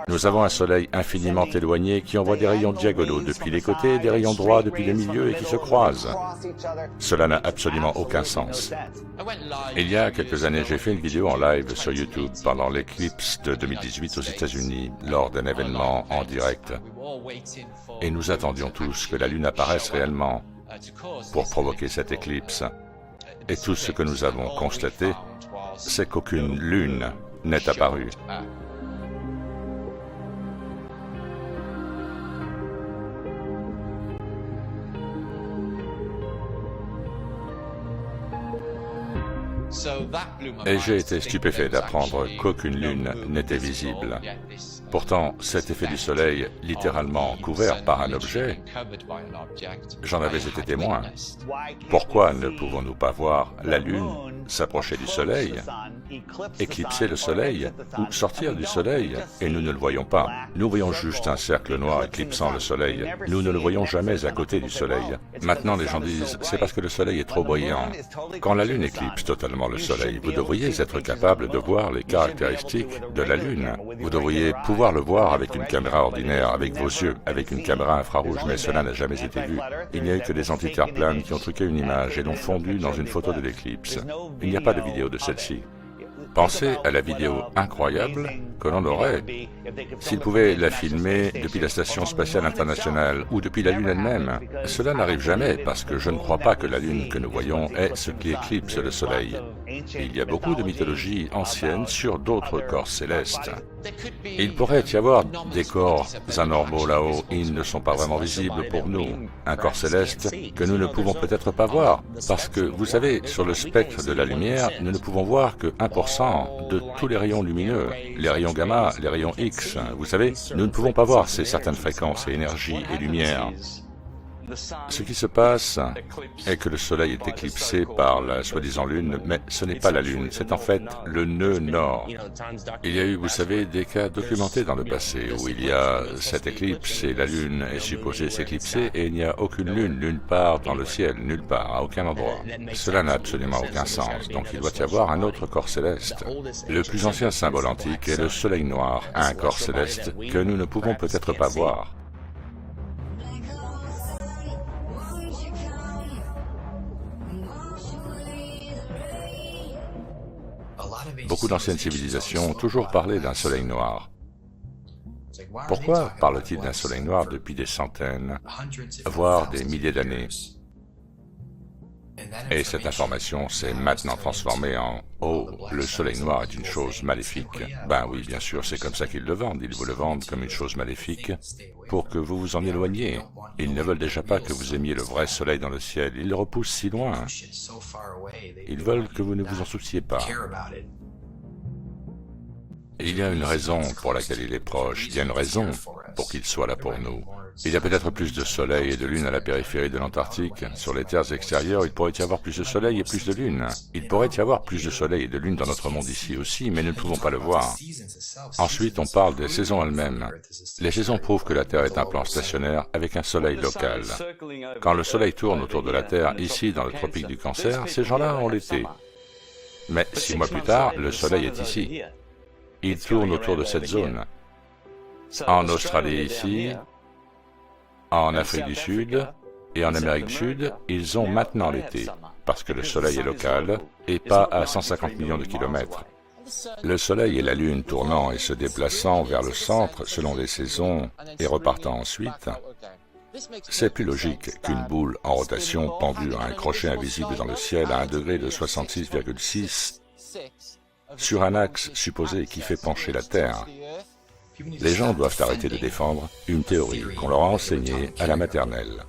Nous avons un Soleil infiniment éloigné qui envoie des rayons diagonaux depuis les côtés et des rayons droits depuis le milieu et qui se croisent. Cela n'a absolument aucun sens. Il y a quelques années, j'ai fait une vidéo en live sur YouTube pendant l'éclipse de 2018 aux États-Unis, lors d'un événement en direct. Et nous attendions tous que la Lune apparaisse réellement pour provoquer cette éclipse. Et tout ce que nous avons constaté, c'est qu'aucune Lune n'est apparue. Et j'ai été stupéfait d'apprendre qu'aucune lune n'était visible. Pourtant, cet effet du Soleil, littéralement couvert par un objet, j'en avais été témoin. Pourquoi ne pouvons-nous pas voir la Lune s'approcher du Soleil, éclipser le Soleil ou sortir du Soleil, et nous ne le voyons pas? Nous voyons juste un cercle noir éclipsant le Soleil. Nous ne le voyons jamais à côté du Soleil. Maintenant, les gens disent, c'est parce que le Soleil est trop brillant. Quand la Lune éclipse totalement le Soleil, vous devriez être capable de voir les caractéristiques de la Lune. Vous devriez pouvoir le voir avec une caméra ordinaire, avec vos yeux, avec une caméra infrarouge, mais cela n'a jamais été vu. Il n'y a eu que des antiterplanes qui ont truqué une image et l'ont fondue dans une photo de l'éclipse. Il n'y a pas de vidéo de celle-ci. Pensez à la vidéo incroyable que l'on aurait s'ils pouvaient la filmer depuis la Station spatiale internationale ou depuis la Lune elle-même. Cela n'arrive jamais parce que je ne crois pas que la Lune que nous voyons est ce qui éclipse le Soleil. Il y a beaucoup de mythologies anciennes sur d'autres corps célestes. Il pourrait y avoir des corps anormaux là-haut, ils ne sont pas vraiment visibles pour nous. Un corps céleste que nous ne pouvons peut-être pas voir, parce que, vous savez, sur le spectre de la lumière, nous ne pouvons voir que 1% de tous les rayons lumineux, les rayons gamma, les rayons X. Vous savez, nous ne pouvons pas voir ces certaines fréquences et énergies et lumière. Ce qui se passe est que le Soleil est éclipsé par la soi-disant Lune, mais ce n'est pas la Lune, c'est en fait le nœud nord. Il y a eu, vous savez, des cas documentés dans le passé où il y a cette éclipse et la Lune est supposée s'éclipser et il n'y a aucune Lune nulle part dans le ciel, nulle part, à aucun endroit. Cela n'a absolument aucun sens, donc il doit y avoir un autre corps céleste. Le plus ancien symbole antique est le Soleil noir, un corps céleste que nous ne pouvons peut-être pas voir. Beaucoup d'anciennes civilisations ont toujours parlé d'un soleil noir. Pourquoi parle-t-il d'un soleil noir depuis des centaines, voire des milliers d'années? Et cette information s'est maintenant transformée en « Oh, le soleil noir est une chose maléfique ». Ben oui, bien sûr, c'est comme ça qu'ils le vendent. Ils vous le vendent comme une chose maléfique pour que vous vous en éloigniez. Ils ne veulent déjà pas que vous aimiez le vrai soleil dans le ciel. Ils le repoussent si loin. Ils veulent que vous ne vous en souciez pas. Il y a une raison pour laquelle il est proche. Il y a une raison pour qu'il soit là pour nous. Il y a peut-être plus de soleil et de lune à la périphérie de l'Antarctique. Sur les terres extérieures, il pourrait y avoir plus de soleil et plus de lune. Il pourrait y avoir plus de soleil et de lune dans notre monde ici aussi, mais nous ne pouvons pas le voir. Ensuite, on parle des saisons elles-mêmes. Les saisons prouvent que la Terre est un plan stationnaire avec un soleil local. Quand le soleil tourne autour de la Terre, ici, dans le tropique du Cancer, ces gens-là ont l'été. Mais 6 mois plus tard, le soleil est ici. Il tourne autour de cette zone. En Australie ici, En Afrique du Sud et en Amérique du Sud, ils ont maintenant l'été, parce que le soleil est local et pas à 150 millions de kilomètres. Le soleil et la lune tournant et se déplaçant vers le centre selon les saisons et repartant ensuite, c'est plus logique qu'une boule en rotation pendue à un crochet invisible dans le ciel à un degré de 66,6 sur un axe supposé qui fait pencher la Terre. Les gens doivent arrêter de défendre une théorie qu'on leur a enseignée à la maternelle.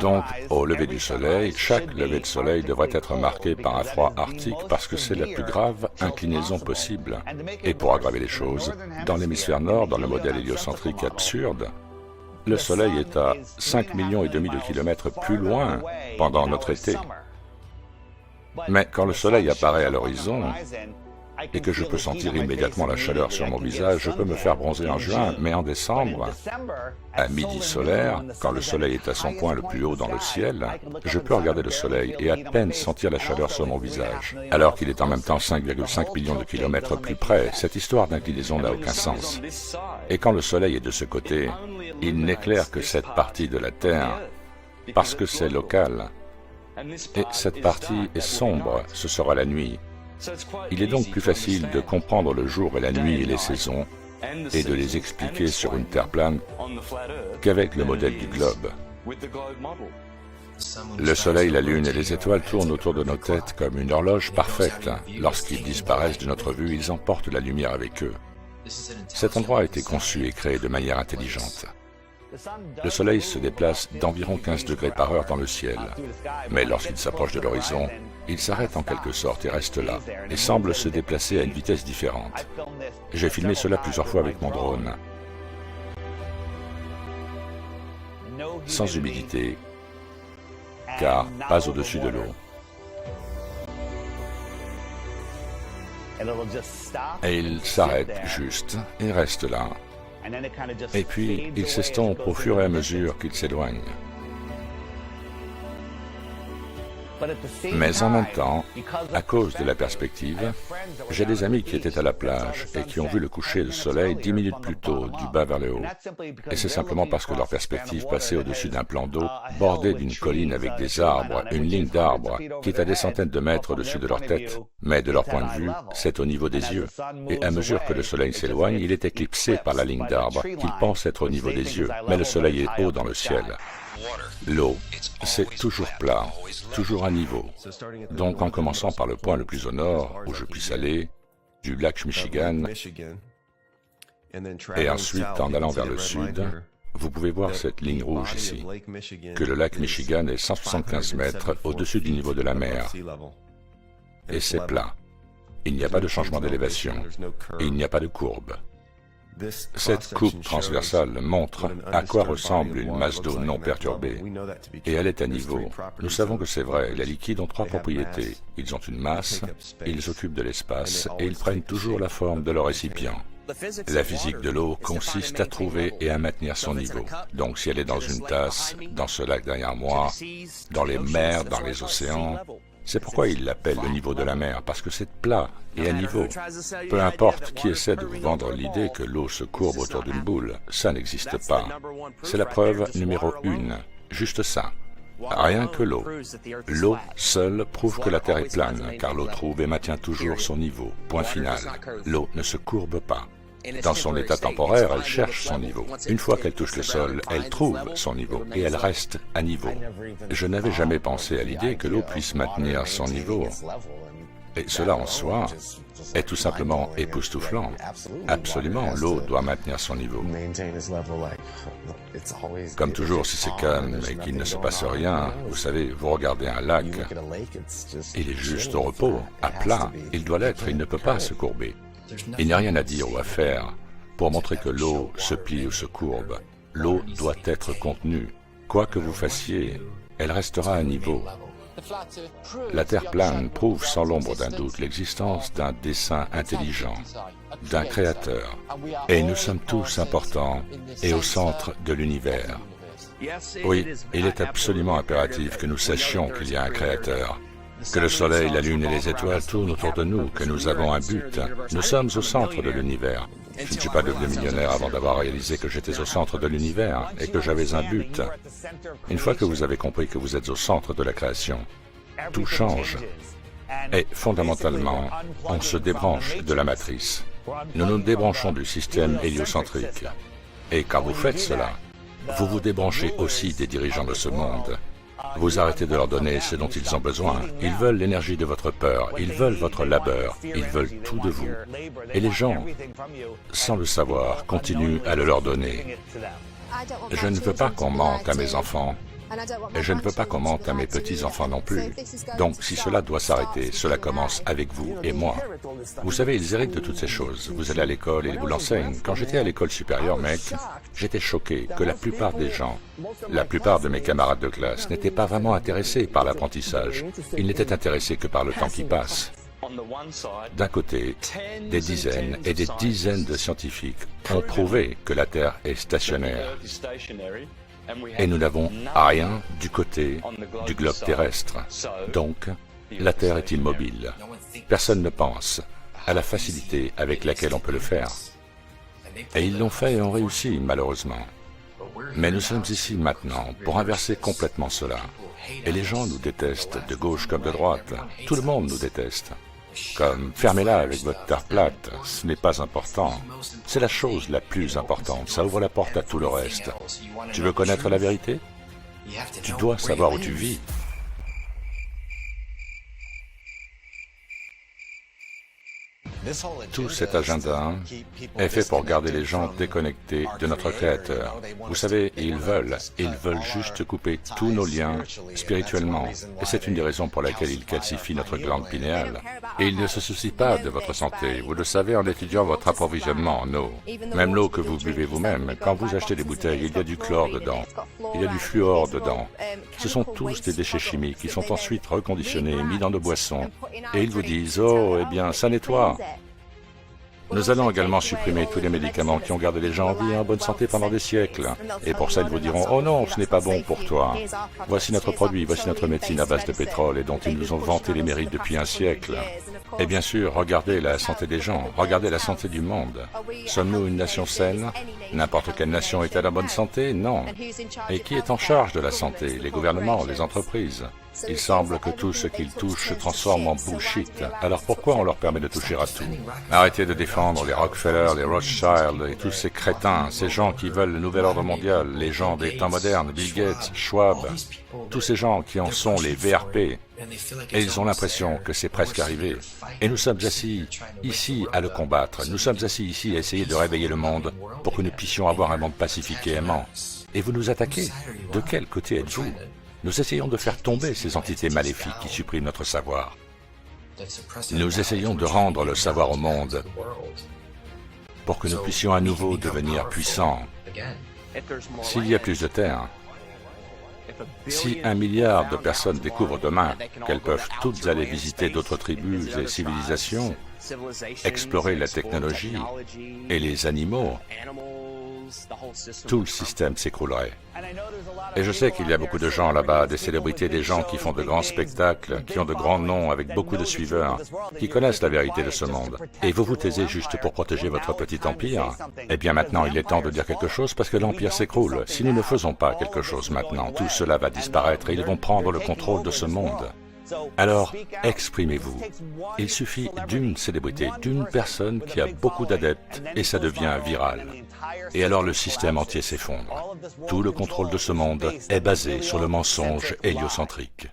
Donc, au lever du soleil, chaque lever de soleil devrait être marqué par un froid arctique parce que c'est la plus grave inclinaison possible. Et pour aggraver les choses, dans l'hémisphère nord, dans le modèle héliocentrique absurde, le soleil est à 5,5 millions de kilomètres plus loin pendant notre été. Mais quand le soleil apparaît à l'horizon, et que je peux sentir immédiatement la chaleur sur mon visage, je peux me faire bronzer en juin, mais en décembre, à midi solaire, quand le soleil est à son point le plus haut dans le ciel, je peux regarder le soleil et à peine sentir la chaleur sur mon visage, alors qu'il est en même temps 5,5 millions de kilomètres plus près. Cette histoire d'inclinaison n'a aucun sens. Et quand le soleil est de ce côté, il n'éclaire que cette partie de la Terre, parce que c'est local. Et cette partie est sombre, ce sera la nuit. Il est donc plus facile de comprendre le jour et la nuit et les saisons et de les expliquer sur une Terre plane qu'avec le modèle du globe. Le soleil, la lune et les étoiles tournent autour de nos têtes comme une horloge parfaite. Lorsqu'ils disparaissent de notre vue, ils emportent la lumière avec eux. Cet endroit a été conçu et créé de manière intelligente. Le soleil se déplace d'environ 15 degrés par heure dans le ciel, mais lorsqu'il s'approche de l'horizon, il s'arrête en quelque sorte et reste là, et semble se déplacer à une vitesse différente. J'ai filmé cela plusieurs fois avec mon drone. Sans humidité, car pas au-dessus de l'eau. Et il s'arrête juste et reste là. Et puis, il s'estompe au fur et à mesure qu'il s'éloigne. Mais en même temps, à cause de la perspective, j'ai des amis qui étaient à la plage et qui ont vu le coucher de soleil 10 minutes plus tôt, du bas vers le haut. Et c'est simplement parce que leur perspective passait au-dessus d'un plan d'eau bordé d'une colline avec des arbres, une ligne d'arbres qui est à des centaines de mètres au-dessus de leur tête. Mais de leur point de vue, c'est au niveau des yeux. Et à mesure que le soleil s'éloigne, il est éclipsé par la ligne d'arbres qu'ils pensent être au niveau des yeux. Mais le soleil est haut dans le ciel. L'eau, c'est toujours plat, toujours à niveau. Donc en commençant par le point le plus au nord, où je puisse aller, du lac Michigan, et ensuite en allant vers le sud, vous pouvez voir cette ligne rouge ici, que le lac Michigan est 175 mètres au-dessus du niveau de la mer. Et c'est plat. Il n'y a pas de changement d'élévation, et il n'y a pas de courbe. Cette coupe transversale montre à quoi ressemble une masse d'eau non perturbée, et elle est à niveau. Nous savons que c'est vrai, les liquides ont trois propriétés. Ils ont une masse, ils occupent de l'espace, et ils prennent toujours la forme de leur récipient. La physique de l'eau consiste à trouver et à maintenir son niveau. Donc si elle est dans une tasse, dans ce lac derrière moi, dans les mers, dans les océans, c'est pourquoi ils l'appellent le niveau de la mer, parce que c'est plat et à niveau. Peu importe qui essaie de vous vendre l'idée que l'eau se courbe autour d'une boule, ça n'existe pas. C'est la preuve numéro 1, juste ça. Rien que l'eau. L'eau seule prouve que la Terre est plane, car l'eau trouve et maintient toujours son niveau. Point final. L'eau ne se courbe pas. Dans son état temporaire, elle cherche son niveau. Une fois qu'elle touche le sol, elle trouve son niveau et elle reste à niveau. Je n'avais jamais pensé à l'idée que l'eau puisse maintenir son niveau. Et cela en soi est tout simplement époustouflant. Absolument, l'eau doit maintenir son niveau. Comme toujours, si c'est calme et qu'il ne se passe rien, vous savez, vous regardez un lac, il est juste au repos, à plat. Il doit l'être, il ne peut pas se courber. Il n'y a rien à dire ou à faire pour montrer que l'eau se plie ou se courbe. L'eau doit être contenue. Quoi que vous fassiez, elle restera à niveau. La Terre plane prouve sans l'ombre d'un doute l'existence d'un dessein intelligent, d'un créateur. Et nous sommes tous importants et au centre de l'univers. Oui, il est absolument impératif que nous sachions qu'il y a un créateur. Que le soleil, la lune et les étoiles tournent autour de nous, que nous avons un but. Nous sommes au centre de l'univers. Je ne suis pas devenu millionnaire avant d'avoir réalisé que j'étais au centre de l'univers et que j'avais un but. Une fois que vous avez compris que vous êtes au centre de la création, tout change. Et fondamentalement, on se débranche de la matrice. Nous nous débranchons du système héliocentrique. Et quand vous faites cela, vous vous débranchez aussi des dirigeants de ce monde. Vous arrêtez de leur donner ce dont ils ont besoin. Ils veulent l'énergie de votre peur, ils veulent votre labeur, ils veulent tout de vous. Et les gens, sans le savoir, continuent à le leur donner. Je ne veux pas qu'on mente à mes enfants, et je ne veux pas qu'on mente à mes petits-enfants non plus. Donc, si cela doit s'arrêter, cela commence avec vous et moi. Vous savez, ils héritent de toutes ces choses. Vous allez à l'école et ils vous l'enseignent. Quand j'étais à l'école supérieure, mec, j'étais choqué que la plupart des gens, la plupart de mes camarades de classe, n'étaient pas vraiment intéressés par l'apprentissage. Ils n'étaient intéressés que par le temps qui passe. D'un côté, des dizaines et des dizaines de scientifiques ont prouvé que la Terre est stationnaire. Et nous n'avons rien du côté du globe terrestre. Donc, la Terre est immobile. Personne ne pense à la facilité avec laquelle on peut le faire. Et ils l'ont fait et ont réussi, malheureusement. Mais nous sommes ici maintenant pour inverser complètement cela. Et les gens nous détestent, de gauche comme de droite. Tout le monde nous déteste. Comme « fermez-la avec votre terre plate, ce n'est pas important ». C'est la chose la plus importante, ça ouvre la porte à tout le reste. Tu veux connaître la vérité? Tu dois savoir où tu vis. Tout cet agenda est fait pour garder les gens déconnectés de notre Créateur. Vous savez, ils veulent juste couper tous nos liens spirituellement. Et c'est une des raisons pour laquelle ils calcifient notre glande pinéale. Et ils ne se soucient pas de votre santé. Vous le savez en étudiant votre approvisionnement en eau. Même l'eau que vous buvez vous-même, quand vous achetez des bouteilles, il y a du chlore dedans. Il y a du fluor dedans. Ce sont tous des déchets chimiques qui sont ensuite reconditionnés, mis dans nos boissons. Et ils vous disent « Oh, eh bien, ça nettoie ». Nous allons également supprimer tous les médicaments qui ont gardé les gens en vie et en bonne santé pendant des siècles. Et pour ça, ils vous diront « Oh non, ce n'est pas bon pour toi. Voici notre produit, voici notre médecine à base de pétrole et dont ils nous ont vanté les mérites depuis un siècle. » Et bien sûr, regardez la santé des gens, regardez la santé du monde. Sommes-nous une nation saine? N'importe quelle nation est-elle en bonne santé? Non. Et qui est en charge de la santé? Les gouvernements, les entreprises. Il semble que tout ce qu'ils touchent se transforme en bullshit. Alors pourquoi on leur permet de toucher à tout? Arrêtez de défendre les Rockefeller, les Rothschild et tous ces crétins, ces gens qui veulent le nouvel ordre mondial, les gens des temps modernes, Bill Gates, Schwab, tous ces gens qui en sont les VRP. Et ils ont l'impression que c'est presque arrivé. Et nous sommes assis ici à le combattre. Nous sommes assis ici à essayer de réveiller le monde pour que nous puissions avoir un monde pacifique et aimant. Et vous nous attaquez? De quel côté êtes-vous? Nous essayons de faire tomber ces entités maléfiques qui suppriment notre savoir. Nous essayons de rendre le savoir au monde pour que nous puissions à nouveau devenir puissants. S'il y a plus de terre, si 1 milliard de personnes découvrent demain qu'elles peuvent toutes aller visiter d'autres tribus et civilisations, explorer la technologie et les animaux, tout le système s'écroulerait. Et je sais qu'il y a beaucoup de gens là-bas, des célébrités, des gens qui font de grands spectacles, qui ont de grands noms avec beaucoup de suiveurs, qui connaissent la vérité de ce monde. Et vous vous taisez juste pour protéger votre petit empire. Eh bien maintenant, il est temps de dire quelque chose parce que l'empire s'écroule. Si nous ne faisons pas quelque chose maintenant, tout cela va disparaître et ils vont prendre le contrôle de ce monde. Alors, exprimez-vous. Il suffit d'une célébrité, d'une personne qui a beaucoup d'adeptes et ça devient viral. Et alors le système entier s'effondre. Tout le contrôle de ce monde est basé sur le mensonge héliocentrique.